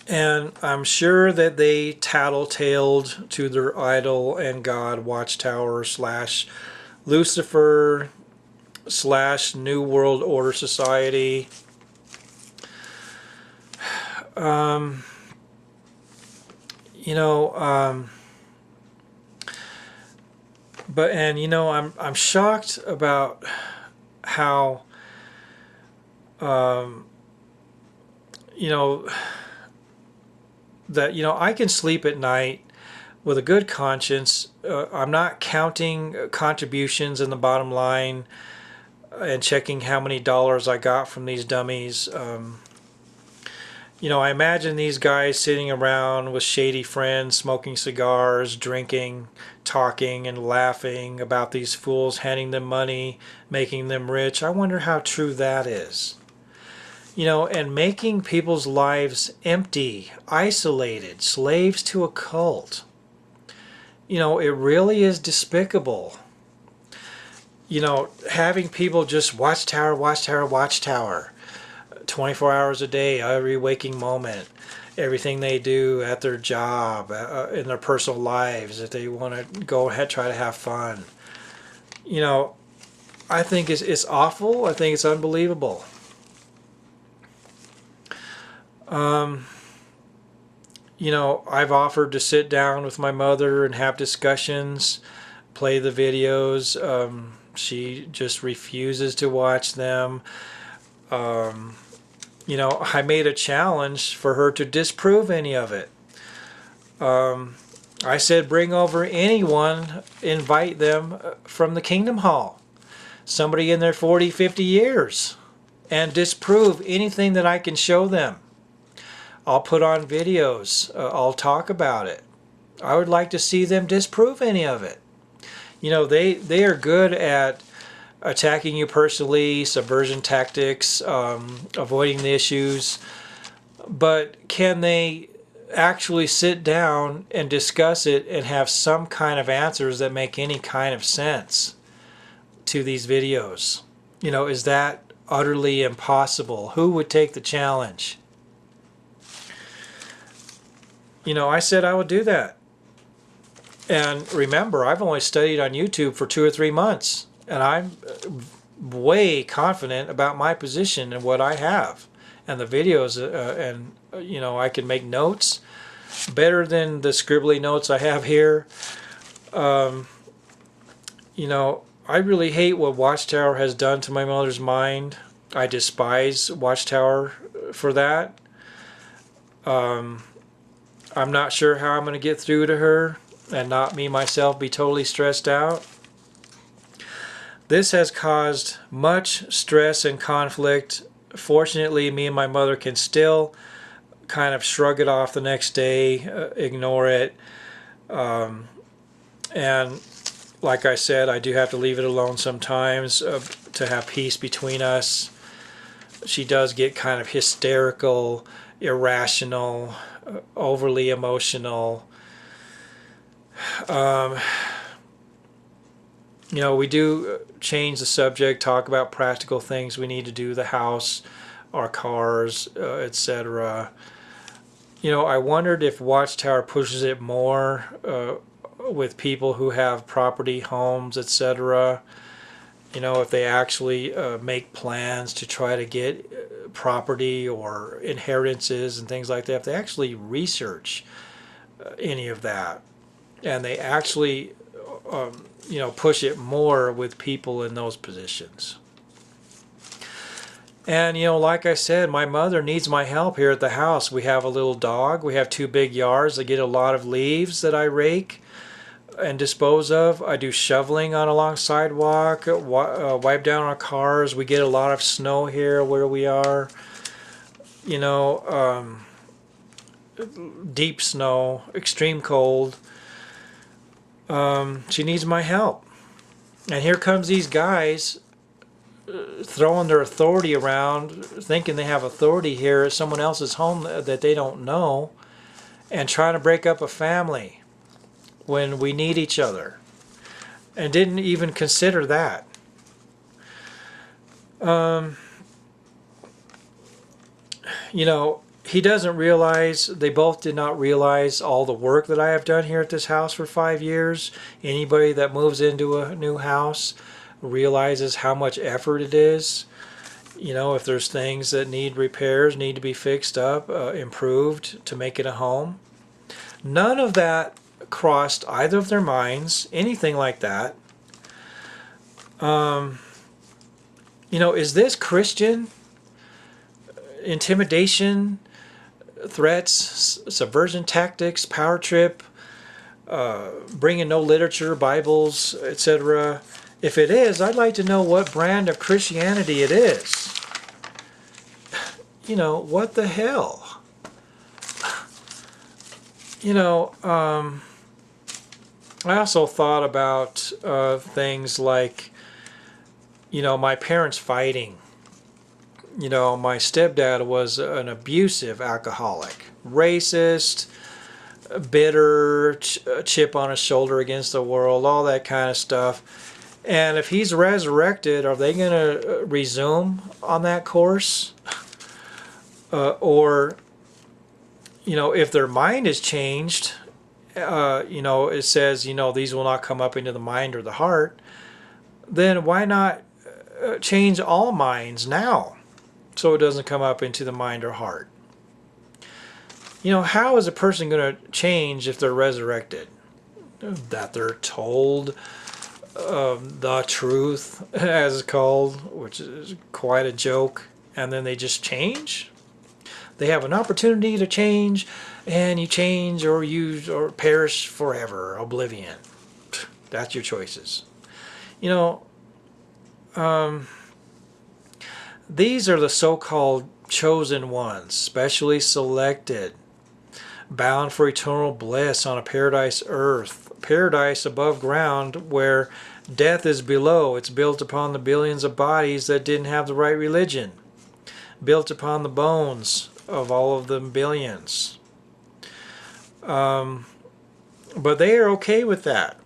And I'm sure that they tattletaled to their idol and god Watchtower / Lucifer / New World Order Society. You know, and you know, I'm shocked about how you know, that, you know, I can sleep at night with a good conscience. I'm not counting contributions in the bottom line and checking how many dollars I got from these dummies. You know, I imagine these guys sitting around with shady friends, smoking cigars, drinking, talking and laughing about these fools handing them money, making them rich. I wonder how true that is. You know, and making people's lives empty, isolated, slaves to a cult. You know, it really is despicable. You know, having people just Watchtower, Watchtower, Watchtower, 24 hours a day, every waking moment, everything they do at their job, in their personal lives, if they want to go ahead, try to have fun. You know, I think it's awful. I think it's unbelievable. You know, I've offered to sit down with my mother and have discussions, play the videos. She just refuses to watch them. You know, I made a challenge for her to disprove any of it. I said, bring over anyone, invite them from the Kingdom Hall, somebody in their 40, 50 years, and disprove anything that I can show them. I'll put on videos. I'll talk about it. I would like to see them disprove any of it. You know, they are good at attacking you personally, subversion tactics, avoiding the issues. But can they actually sit down and discuss it and have some kind of answers that make any kind of sense to these videos? You know, is that utterly impossible? Who would take the challenge? You know, I said I would do that. And remember, I've only studied on YouTube for 2 or 3 months, and I'm way confident about my position and what I have, and the videos, and you know, I can make notes better than the scribbly notes I have here. You know, I really hate what Watchtower has done to my mother's mind. I despise Watchtower for that. I'm not sure how I'm going to get through to her and not me myself be totally stressed out. This has caused much stress and conflict. Fortunately, me and my mother can still kind of shrug it off the next day, ignore it. And like I said, I do have to leave it alone sometimes to have peace between us. She does get kind of hysterical, irrational, overly emotional. We do change the subject, talk about practical things we need to do, the house, our cars, etc. I wondered if Watchtower pushes it more with people who have property, homes, etc. If they actually make plans to try to get property or inheritances and things like that, if they actually research any of that, and they actually push it more with people in those positions. And like I said, my mother needs my help here at the house. We have a little dog. We have 2 big yards. I get a lot of leaves that I rake and dispose of. I do shoveling on a long sidewalk, wipe down our cars. We get a lot of snow here where we are. Deep snow, extreme cold. She needs my help. And here comes these guys throwing their authority around, thinking they have authority here at someone else's home that they don't know, and trying to break up a family when we need each other, and didn't even consider that. He doesn't realize, they both did not realize all the work that I have done here at this house for 5 years. Anybody that moves into a new house realizes how much effort it is. If there's things that need repairs, need to be fixed up, improved to make it a home. None of that crossed either of their minds, anything like that. Is this Christian? Intimidation, threats, subversion tactics, power trip, bringing no literature, Bibles, etc. If it is, I'd like to know what brand of Christianity it is. What the hell? I also thought about things like, my parents fighting. My stepdad was an abusive alcoholic, racist, bitter, chip on his shoulder against the world, all that kind of stuff. And if he's resurrected, are they going to resume on that course? Or, if their mind is changed, it says, these will not come up into the mind or the heart, then why not change all minds now so it doesn't come up into the mind or heart? How is a person going to change if they're resurrected? That they're told the truth, as it's called, which is quite a joke, and then they just change? They have an opportunity to change, and you change or perish forever, oblivion. That's your choices. These are the so-called chosen ones, specially selected, bound for eternal bliss on a paradise earth, paradise above ground where death is below. It's built upon the billions of bodies that didn't have the right religion, built upon the bones of all of the billions. But they are okay with that.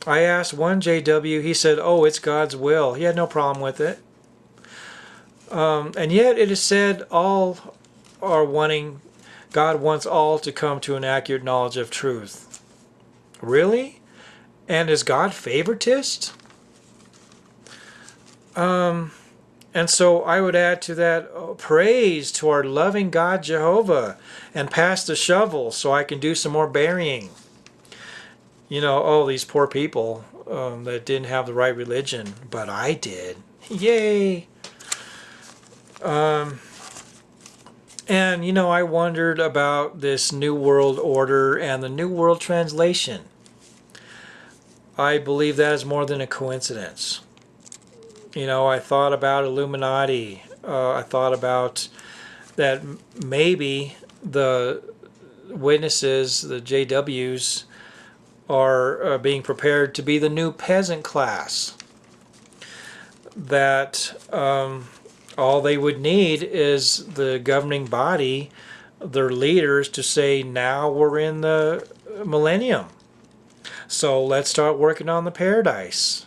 I asked one JW, he said, oh, it's God's will. He had no problem with it. And yet it is said all are wanting, God wants all to come to an accurate knowledge of truth. Really? And is God favoritist? And so I would add to that, praise to our loving God Jehovah, and pass the shovel so I can do some more burying. These poor people that didn't have the right religion, but I did. Yay! And I wondered about this New World Order and the New World Translation. I believe that is more than a coincidence. I thought about Illuminati. I thought about that maybe the witnesses, the JWs, are being prepared to be the new peasant class. That all they would need is the governing body, their leaders, to say, now we're in the millennium, so let's start working on the paradise.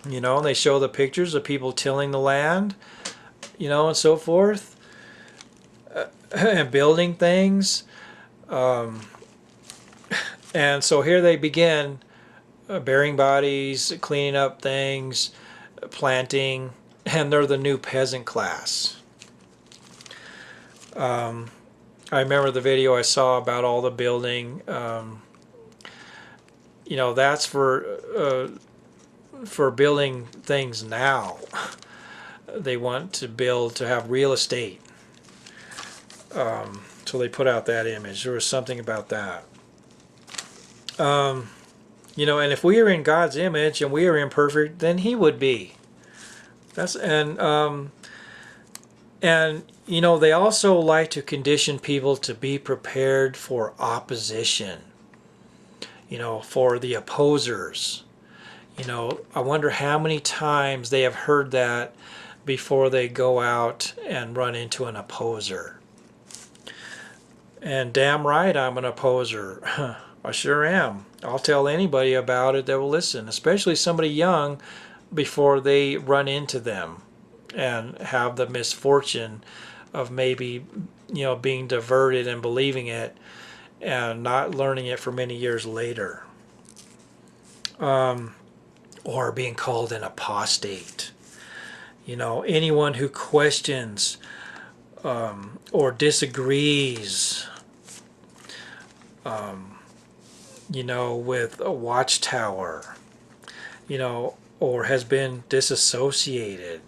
You know, and they show the pictures of people tilling the land, you know, and so forth, and building things. And so here they begin burying bodies, cleaning up things, planting, and they're the new peasant class. I remember the video I saw about all the building. You know, that's for building things now. They want to build to have real estate. So they put out that image. There was something about that. You know, and if we are in God's image and we are imperfect, then He would be. And you know, they also like to condition people to be prepared for opposition. You know, for the opposers. You know, I wonder how many times they have heard that before they go out and run into an opposer. And damn right I'm an opposer. I sure am. I'll tell anybody about it that will listen, especially somebody young, before they run into them and have the misfortune of maybe, you know, being diverted and believing it and not learning it for many years later. Or being called an apostate. You know, anyone who questions or disagrees, you know, with a watchtower, you know, or has been disassociated,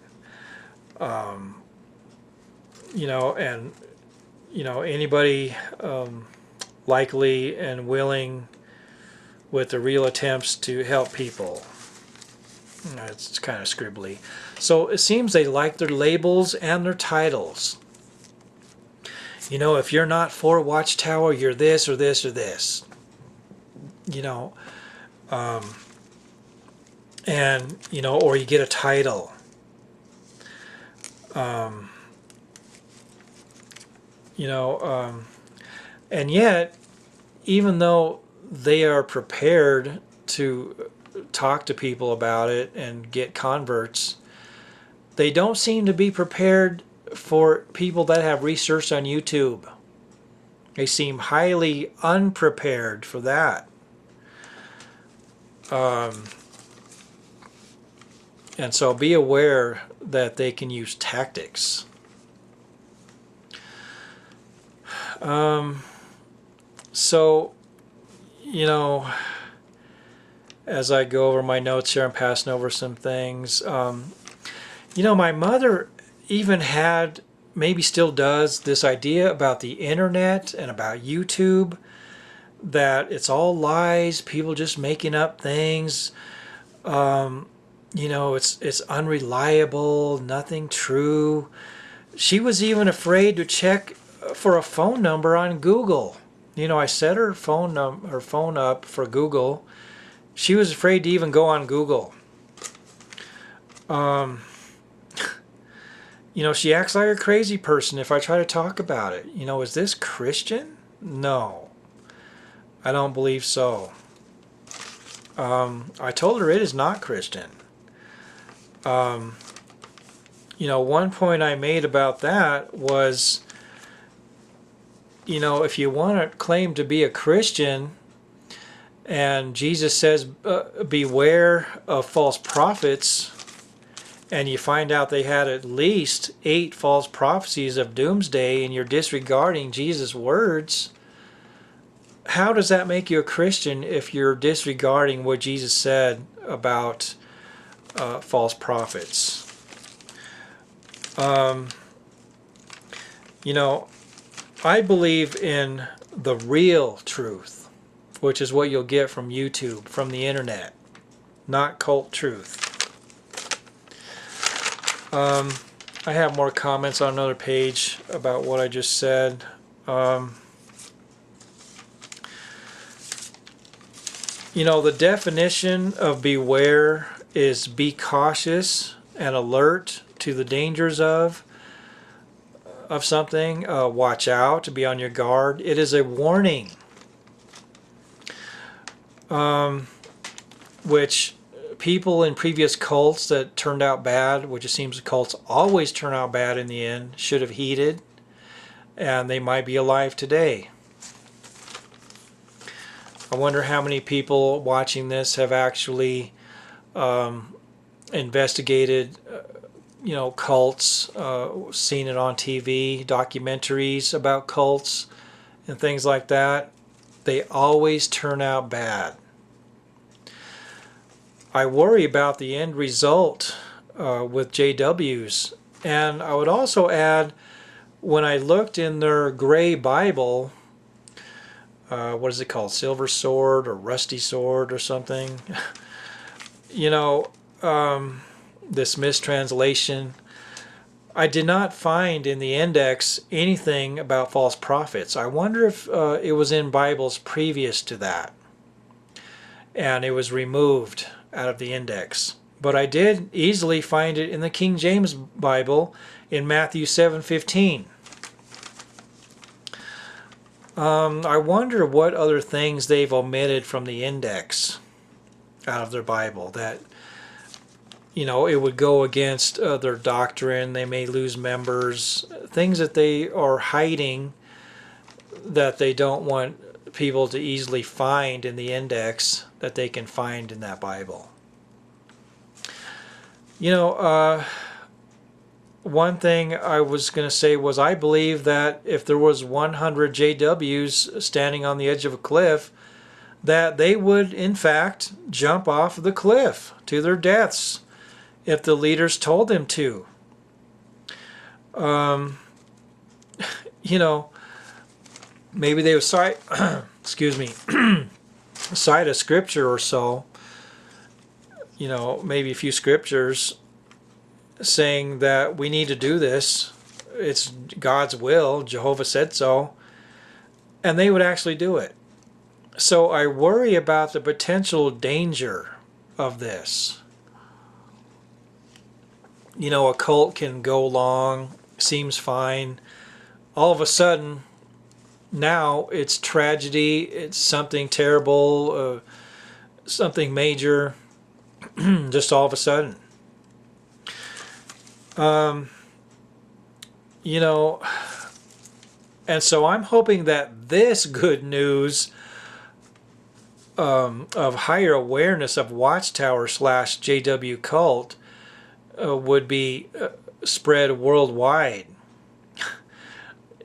you know, and, you know, anybody likely and willing with the real attempts to help people. It's kind of scribbly. So it seems they like their labels and their titles. You know, if you're not for Watchtower, you're this or this or this. You know, and, you know, or you get a title. You know, and yet, even though they are prepared to talk to people about it and get converts, they don't seem to be prepared for people that have researched on YouTube. They seem highly unprepared for that. And so be aware that they can use tactics. So, you know, as I go over my notes here, I'm passing over some things. You know, my mother even had, maybe still does, this idea about the internet and about YouTube, that it's all lies, people just making up things. You know, it's unreliable, nothing true. She was even afraid to check for a phone number on Google. You know, I set her phone up for Google. She was afraid to even go on Google. You know, she acts like a crazy person if I try to talk about it. You know, is this Christian? No, I don't believe so. I told her it is not Christian. You know, one point I made about that was, you know, if you want to claim to be a Christian, and Jesus says, beware of false prophets, and you find out they had at least 8 false prophecies of doomsday, and you're disregarding Jesus' words, how does that make you a Christian if you're disregarding what Jesus said about false prophets? You know, I believe in the real truth, which is what you'll get from YouTube, from the internet, not cult truth. I have more comments on another page about what I just said. You know, the definition of beware is be cautious and alert to the dangers of something. Watch out, to be on your guard. It is a warning, which people in previous cults that turned out bad, which it seems cults always turn out bad in the end, should have heeded, and they might be alive today. I wonder how many people watching this have actually investigated, cults, seen it on TV, documentaries about cults and things like that. They always turn out bad. I worry about the end result with JWs. And I would also add, when I looked in their gray Bible, what is it called? Silver Sword or Rusty Sword or something? This mistranslation. I did not find in the index anything about false prophets. I wonder if it was in Bibles previous to that, and it was removed out of the index. But I did easily find it in the King James Bible in Matthew 7:15. I wonder what other things they've omitted from the index out of their Bible that, it would go against their doctrine. They may lose members, things that they are hiding that they don't want people to easily find in the index that they can find in that Bible. One thing I was going to say was I believe that if there was 100 JWs standing on the edge of a cliff, that they would in fact jump off the cliff to their deaths if the leaders told them to. Maybe they would cite, excuse me, cite a scripture or so, maybe a few scriptures saying that we need to do this. It's God's will. Jehovah said so. And they would actually do it. So I worry about the potential danger of this. A cult can go along, seems fine. All of a sudden, now it's tragedy, it's something terrible, something major, just all of a sudden. And so I'm hoping that this good news of higher awareness of Watchtower / JW cult would be spread worldwide.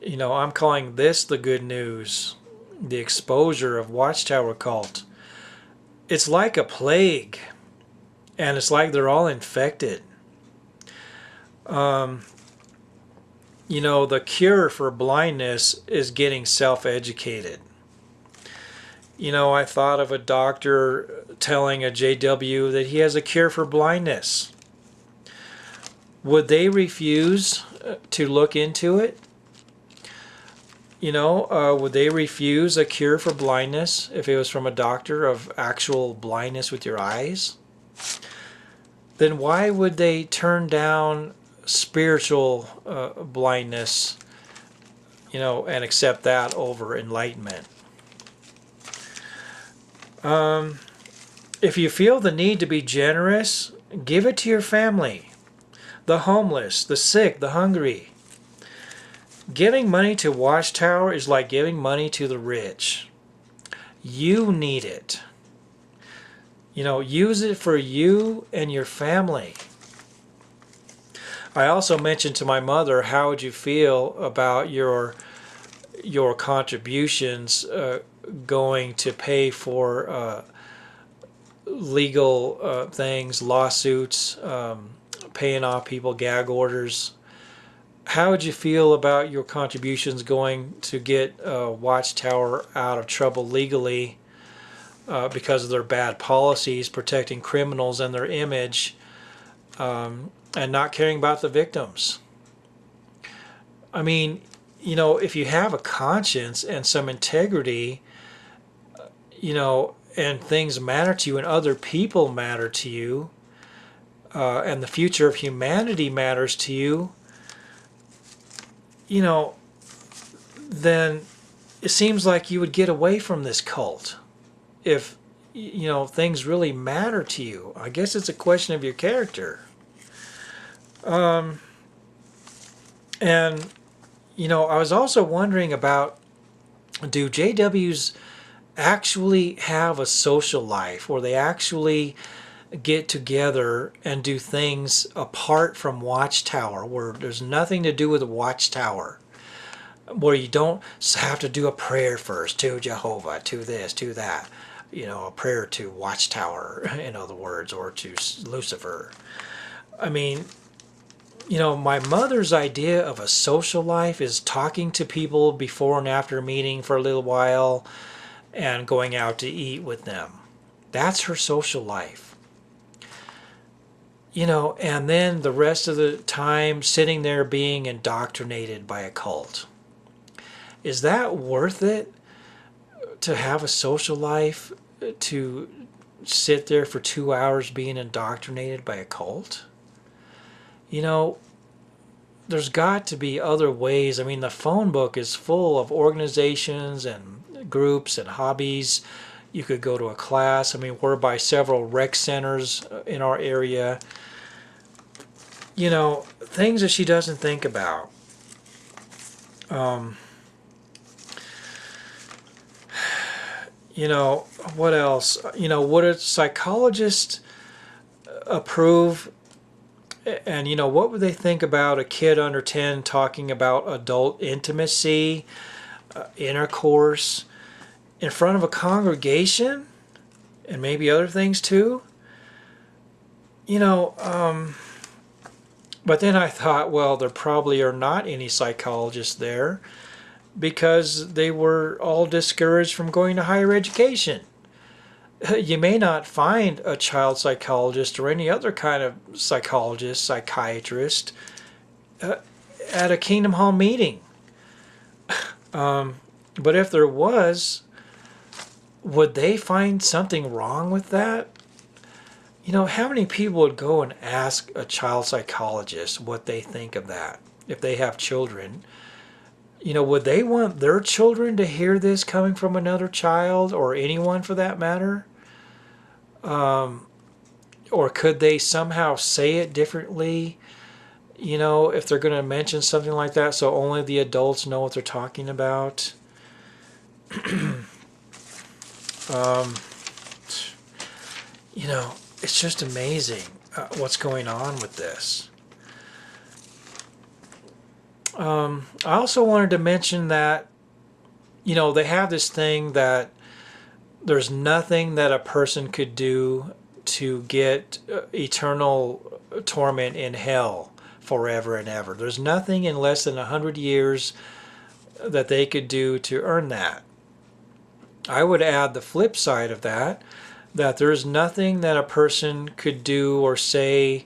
I'm calling this the good news, the exposure of Watchtower cult. It's like a plague, and it's like they're all infected. The cure for blindness is getting self-educated. I thought of a doctor telling a JW that he has a cure for blindness. Would they refuse to look into it? Would they refuse a cure for blindness if it was from a doctor of actual blindness with your eyes? Then why would they turn down spiritual blindness, and accept that over enlightenment? If you feel the need to be generous, give it to your family, the homeless, the sick, the hungry. Giving money to Watchtower is like giving money to the rich. You need it. Use it for you and your family. I also mentioned to my mother, how would you feel about your contributions going to pay for legal things, lawsuits, paying off people, gag orders? How would you feel about your contributions going to get Watchtower out of trouble legally because of their bad policies protecting criminals and their image, and not caring about the victims? I mean, if you have a conscience and some integrity, and things matter to you and other people matter to you, and the future of humanity matters to you, then it seems like you would get away from this cult if things really matter to you. I guess it's a question of your character. And I was also wondering about, do JWs actually have a social life, or they actually get together and do things apart from Watchtower, where there's nothing to do with the Watchtower, where you don't have to do a prayer first to Jehovah, to this, to that, a prayer to Watchtower, in other words, or to Lucifer. I mean, my mother's idea of a social life is talking to people before and after a meeting for a little while and going out to eat with them. That's her social life. And then the rest of the time sitting there being indoctrinated by a cult. Is that worth it, to have a social life, to sit there for 2 hours being indoctrinated by a cult? There's got to be other ways. I mean, the phone book is full of organizations and groups and hobbies. You could go to a class. I mean, we're by several rec centers in our area. Things that she doesn't think about. What else? Would a psychologist approve? And what would they think about a kid under 10 talking about adult intimacy, intercourse, in front of a congregation, and maybe other things too? But then I thought, well, there probably are not any psychologists there, because they were all discouraged from going to higher education. You may not find a child psychologist or any other kind of psychologist, psychiatrist, at a Kingdom Hall meeting. But if there was, would they find something wrong with that? How many people would go and ask a child psychologist what they think of that, if they have children? Would they want their children to hear this coming from another child, or anyone for that matter? Or could they somehow say it differently, if they're going to mention something like that, so only the adults know what they're talking about? It's just amazing what's going on with this. I also wanted to mention that, they have this thing that there's nothing that a person could do to get eternal torment in hell forever and ever. There's nothing in less than 100 years that they could do to earn that. I would add the flip side of that there's nothing that a person could do or say,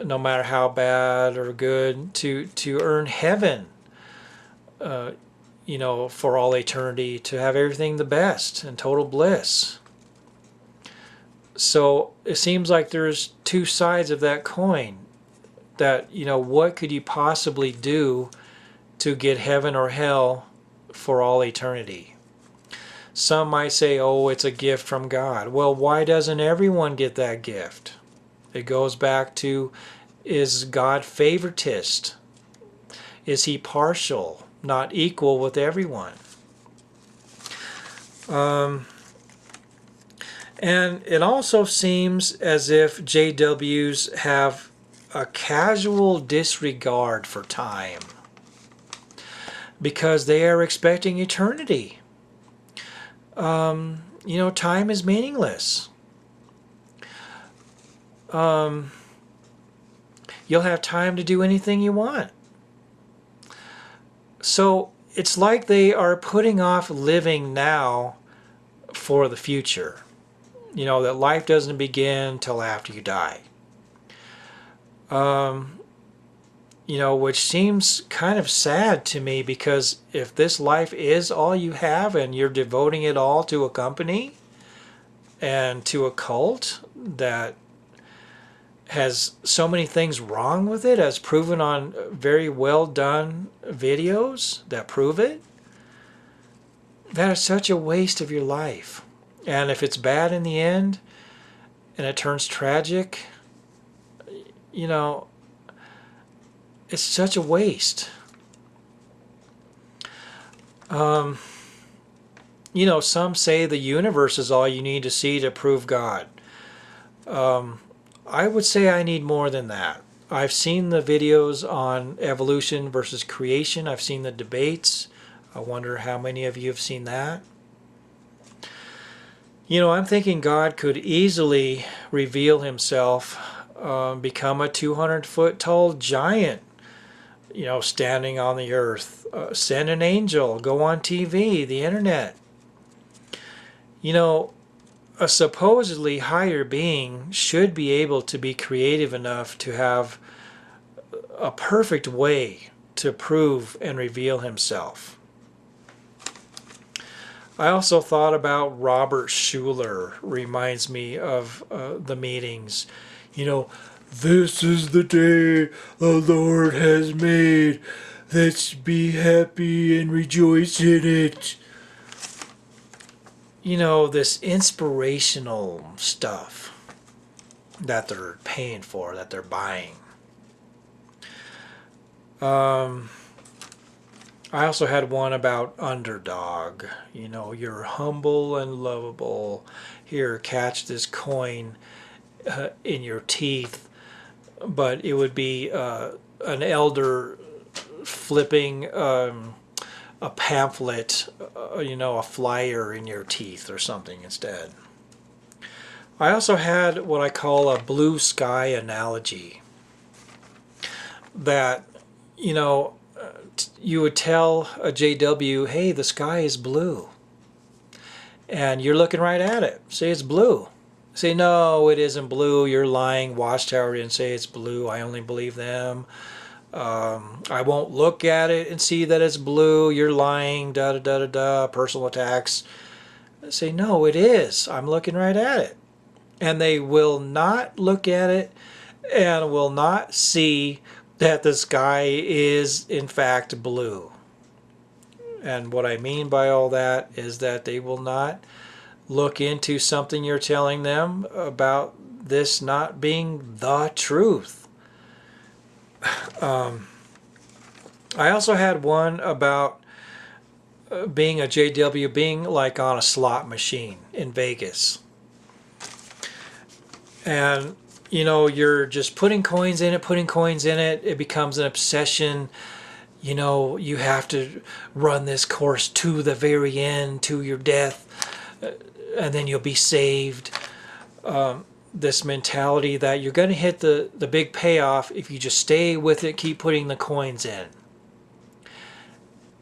no matter how bad or good, to earn heaven, for all eternity, to have everything the best and total bliss. So it seems like there's two sides of that coin. That, what could you possibly do to get heaven or hell for all eternity? Some might say, oh, it's a gift from God. Well, why doesn't everyone get that gift? It goes back to, is God favoritist? Is he partial, not equal with everyone? And it also seems as if JWs have a casual disregard for time, because they are expecting eternity. Time is meaningless. You'll have time to do anything you want. So it's like they are putting off living now for the future. That life doesn't begin till after you die. Which seems kind of sad to me, because if this life is all you have and you're devoting it all to a company and to a cult that has so many things wrong with it, as proven on very well done videos that prove it, that is such a waste of your life. And if it's bad in the end and it turns tragic, you know, it's such a waste. You know, some say the universe is all you need to see to prove God. I would say I need more than that. I've seen the videos on evolution versus creation. I've seen the debates. I wonder how many of you have seen that. You know, I'm thinking God could easily reveal himself, become a 200-foot tall giant, you know, standing on the earth, send an angel, go on TV, the internet. You know, a supposedly higher being should be able to be creative enough to have a perfect way to prove and reveal himself. I also thought about Robert Schuller, reminds me of the meetings. You know, this is the day the Lord has made. Let's be happy and rejoice in it. You know, this inspirational stuff that they're paying for, that they're buying. I also had one about underdog. You know, you're humble and lovable. Here, catch this coin in your teeth. But it would be an elder flipping a pamphlet, you know, a flyer in your teeth or something instead. I also had what I call a blue sky analogy. That, you know, you would tell a JW, hey, the sky is blue. And you're looking right at it. Say it's blue. Say, no, it isn't blue. You're lying. Watchtower didn't say it's blue. I only believe them. I won't look at it and see that it's blue. You're lying. Da da da da da. Personal attacks. Say, no, it is. I'm looking right at it. And they will not look at it and will not see that the sky is in fact blue. And what I mean by all that is that they will not look into something you're telling them about this not being the truth. I also had one about being a JW, being like on a slot machine in Vegas. And you know, you're just putting coins in it, it becomes an obsession. You know, you have to run this course to the very end, to your death, and then you'll be saved. This mentality that you're going to hit the big payoff if you just stay with it, keep putting the coins in.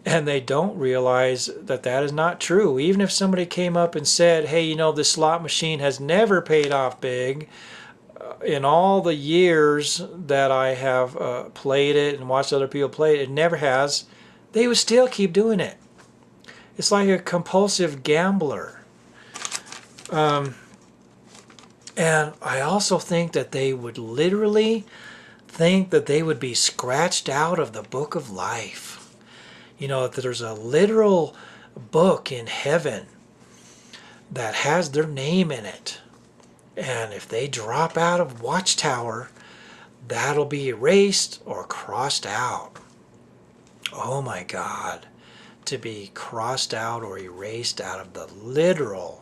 And they don't realize that that is not true. Even if somebody came up and said, hey, you know, this slot machine has never paid off big, in all the years that I have played it and watched other people play it, it never has, they would still keep doing it. It's like a compulsive gambler. And I also think that they would literally think that they would be scratched out of the book of life. You know, that there's a literal book in heaven that has their name in it. And if they drop out of Watchtower, that'll be erased or crossed out. Oh my God. To be crossed out or erased out of the literal,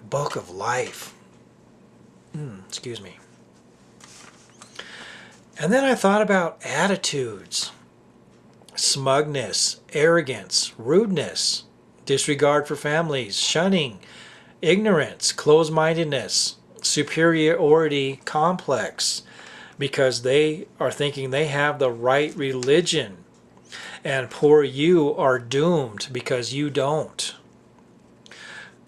book of life. Excuse me. And then I thought about attitudes. Smugness, arrogance, rudeness, disregard for families, shunning, ignorance, closed-mindedness, superiority complex, because they are thinking they have the right religion, and poor you are doomed because you don't.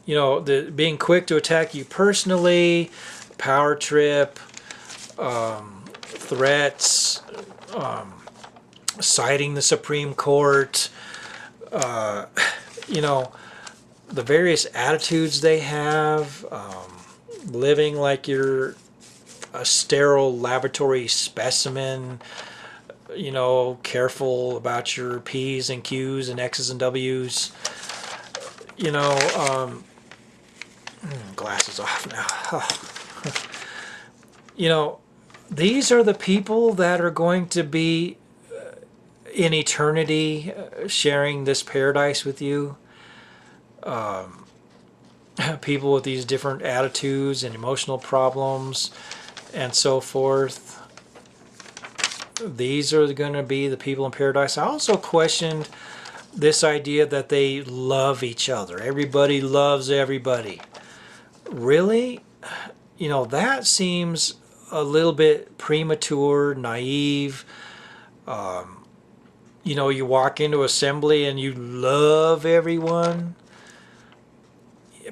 You know, being quick to attack you personally, power trip, threats, citing the Supreme Court, you know, the various attitudes they have, living like you're a sterile laboratory specimen, you know, careful about your P's and Q's and X's and W's, you know, glasses off now. You know, these are the people that are going to be in eternity sharing this paradise with you. People with these different attitudes and emotional problems and so forth. These are going to be the people in paradise. I also questioned this idea that they love each other. Everybody loves everybody. Really? You know, that seems a little bit premature, naive. You know, you walk into assembly and you love everyone.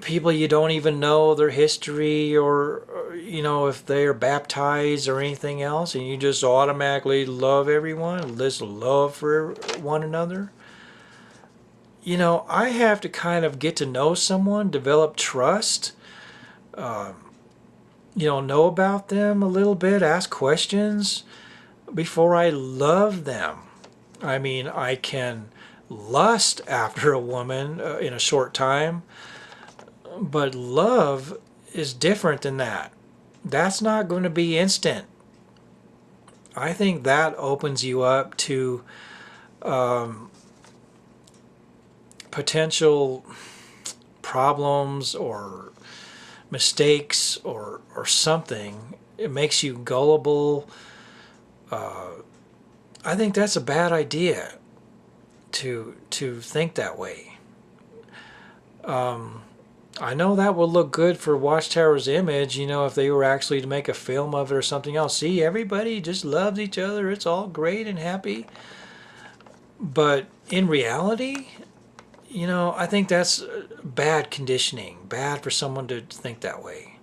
People you don't even know their history or you know, if they're baptized or anything else, and you just automatically love everyone, this love for one another. You know, I have to kind of get to know someone, develop trust, you know about them a little bit, ask questions before I love them. I mean, I can lust after a woman in a short time, but love is different than that. That's not going to be instant. I think that opens you up to potential problems or mistakes or something. It makes you gullible. I think that's a bad idea to think that way. I know that would look good for Watchtower's image, you know, if they were actually to make a film of it or something else. See, everybody just loves each other. It's all great and happy. But in reality, you know, I think that's bad conditioning, bad for someone to think that way.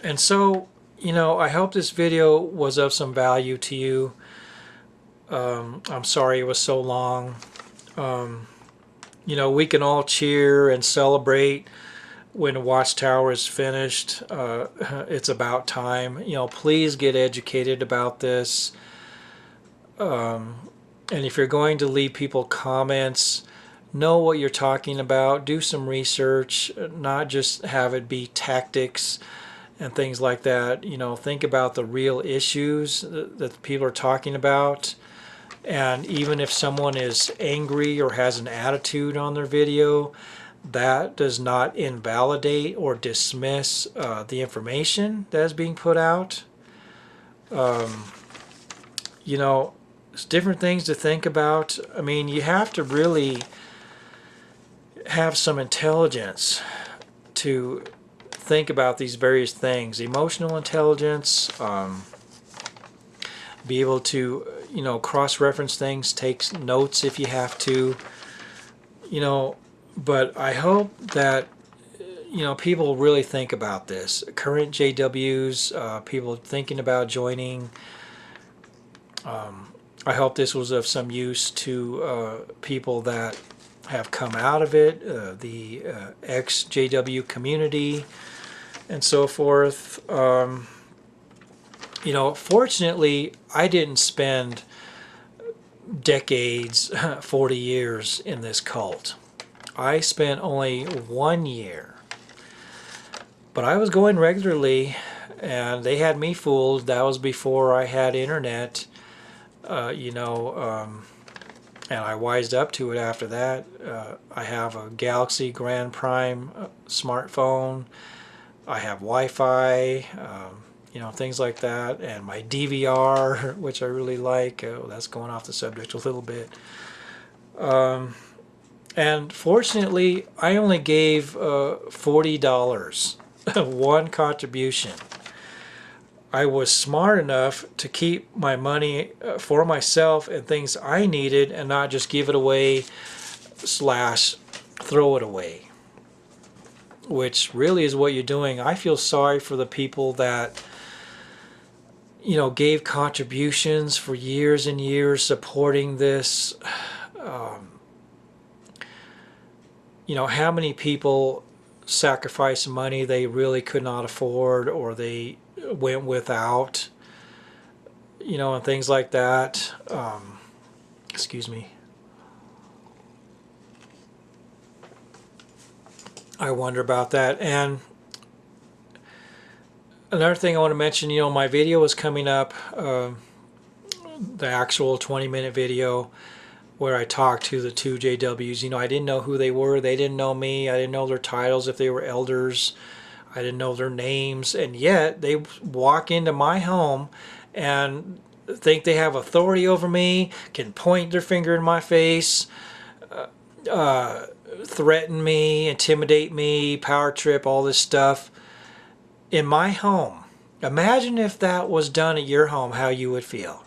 And so, you know, I hope this video was of some value to you. I'm sorry it was so long. You know, we can all cheer and celebrate when Watchtower is finished. It's about time. You know, please get educated about this. And if you're going to leave people comments, know what you're talking about. Do some research, not just have it be tactics and things like that. You know, think about the real issues that people are talking about. And even if someone is angry or has an attitude on their video, that does not invalidate or dismiss the information that is being put out. You know, it's different things to think about. I mean, you have to really have some intelligence to think about these various things. Emotional intelligence, be able to, you know, cross-reference things, take notes if you have to, you know. But I hope that, you know, people really think about this. Current JWs, people thinking about joining. I hope this was of some use to people that have come out of it, the ex-JW community, and so forth. You know, fortunately, I didn't spend decades, 40 years in this cult. I spent only 1 year. But I was going regularly, and they had me fooled. That was before I had internet, you know, and I wised up to it after that. I have a Galaxy Grand Prime smartphone. I have Wi-Fi. You know, things like that, and my DVR, which I really like. That's going off the subject a little bit. And fortunately, I only gave $40, one contribution. I was smart enough to keep my money for myself and things I needed, and not just give it away / throw it away, which really is what you're doing. I feel sorry for the people that, you know, gave contributions for years and years supporting this. You know, how many people sacrificed money they really could not afford, or they went without, you know, and things like that. Excuse me. I wonder about that. And another thing I want to mention, my video is coming up, the actual 20-minute video where I talked to the two JWs. I didn't know who they were. They didn't know me. I didn't know their titles, if they were elders. I didn't know their names. And yet they walk into my home and think they have authority over me, can point their finger in my face, threaten me, intimidate me, power trip, all this stuff in my home. Imagine if that was done at your home, how you would feel.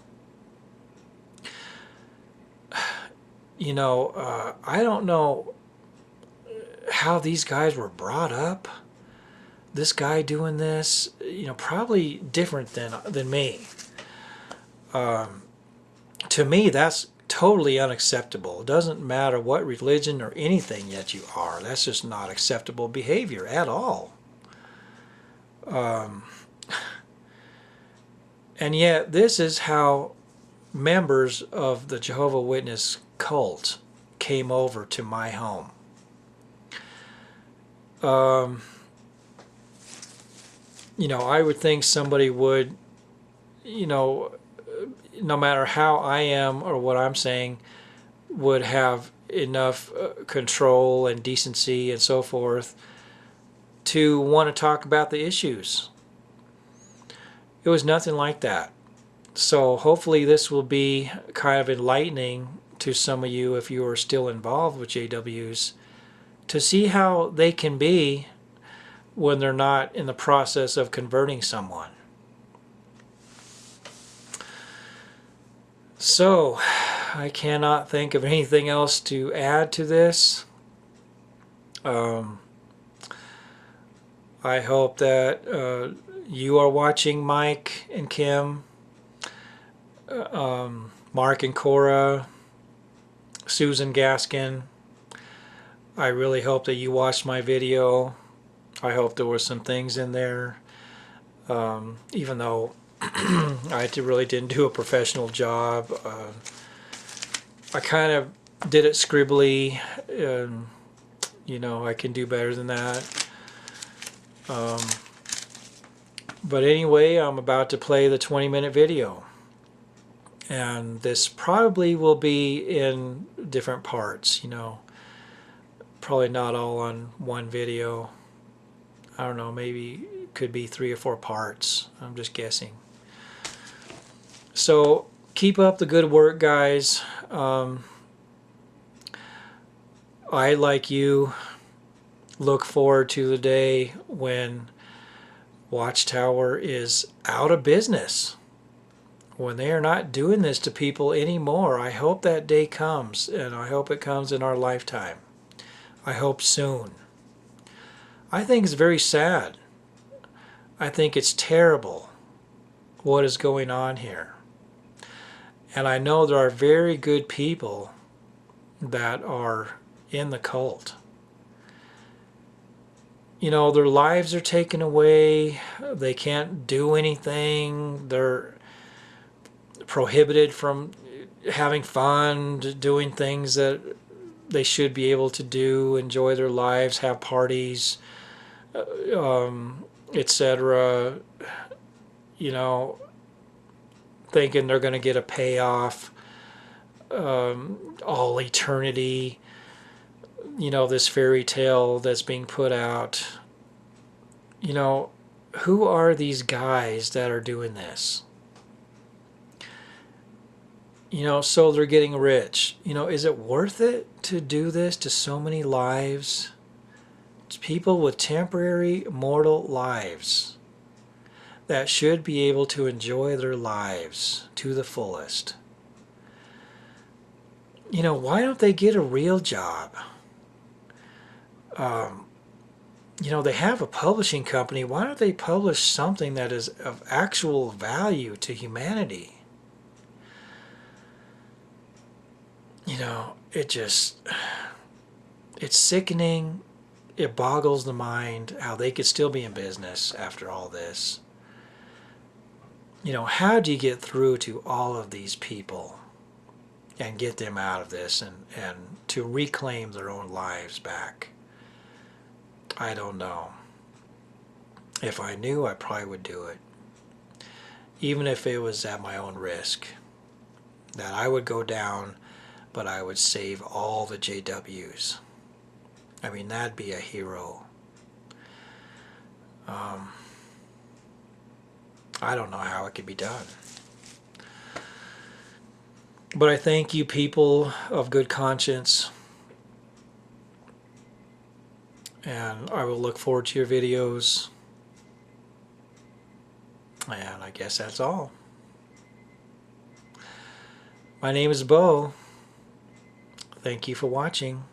I don't know how these guys were brought up. This guy doing this, probably different than me. To me, that's totally unacceptable. It doesn't matter what religion or anything that you are. That's just not acceptable behavior at all. And yet, this is how members of the Jehovah's Witness cult came over to my home. I would think somebody would, no matter how I am or what I'm saying, would have enough control and decency and so forth to want to talk about the issues. It was nothing like that. So hopefully this will be kind of enlightening to some of you, if you are still involved with JWs, to see how they can be when they're not in the process of converting someone. So I cannot think of anything else to add to this. I hope that you are watching Mike and Kim, Mark and Cora, Susan Gaskin. I really hope that you watched my video. I hope there were some things in there, even though I really didn't do a professional job. I kind of did it scribbly. I can do better than that. But anyway, I'm about to play the 20-minute video. And this probably will be in different parts, Probably not all on one video. I don't know, maybe it could be 3 or 4 parts. I'm just guessing. So keep up the good work, guys. I, like you, look forward to the day when Watchtower is out of business, when they are not doing this to people anymore. I hope that day comes, and I hope it comes in our lifetime. I hope soon. I think it's very sad. I think it's terrible what is going on here. And I know there are very good people that are in the cult. Their lives are taken away. They can't do anything. They're prohibited from having fun, doing things that they should be able to do, enjoy their lives, have parties, etc. Thinking they're going to get a payoff all eternity. This fairy tale that's being put out. Who are these guys that are doing this? So they're getting rich. Is it worth it to do this to so many lives? It's people with temporary mortal lives that should be able to enjoy their lives to the fullest. Why don't they get a real job? They have a publishing company. Why don't they publish something that is of actual value to humanity? It's sickening. It boggles the mind how they could still be in business after all this. How do you get through to all of these people and get them out of this and to reclaim their own lives back? I don't know. If I knew, I probably would do it. Even if it was at my own risk. That I would go down, but I would save all the JWs. I mean, that'd be a hero. I don't know how it could be done. But I thank you, people of good conscience. And I will look forward to your videos. And I guess that's all. My name is Bo. Thank you for watching.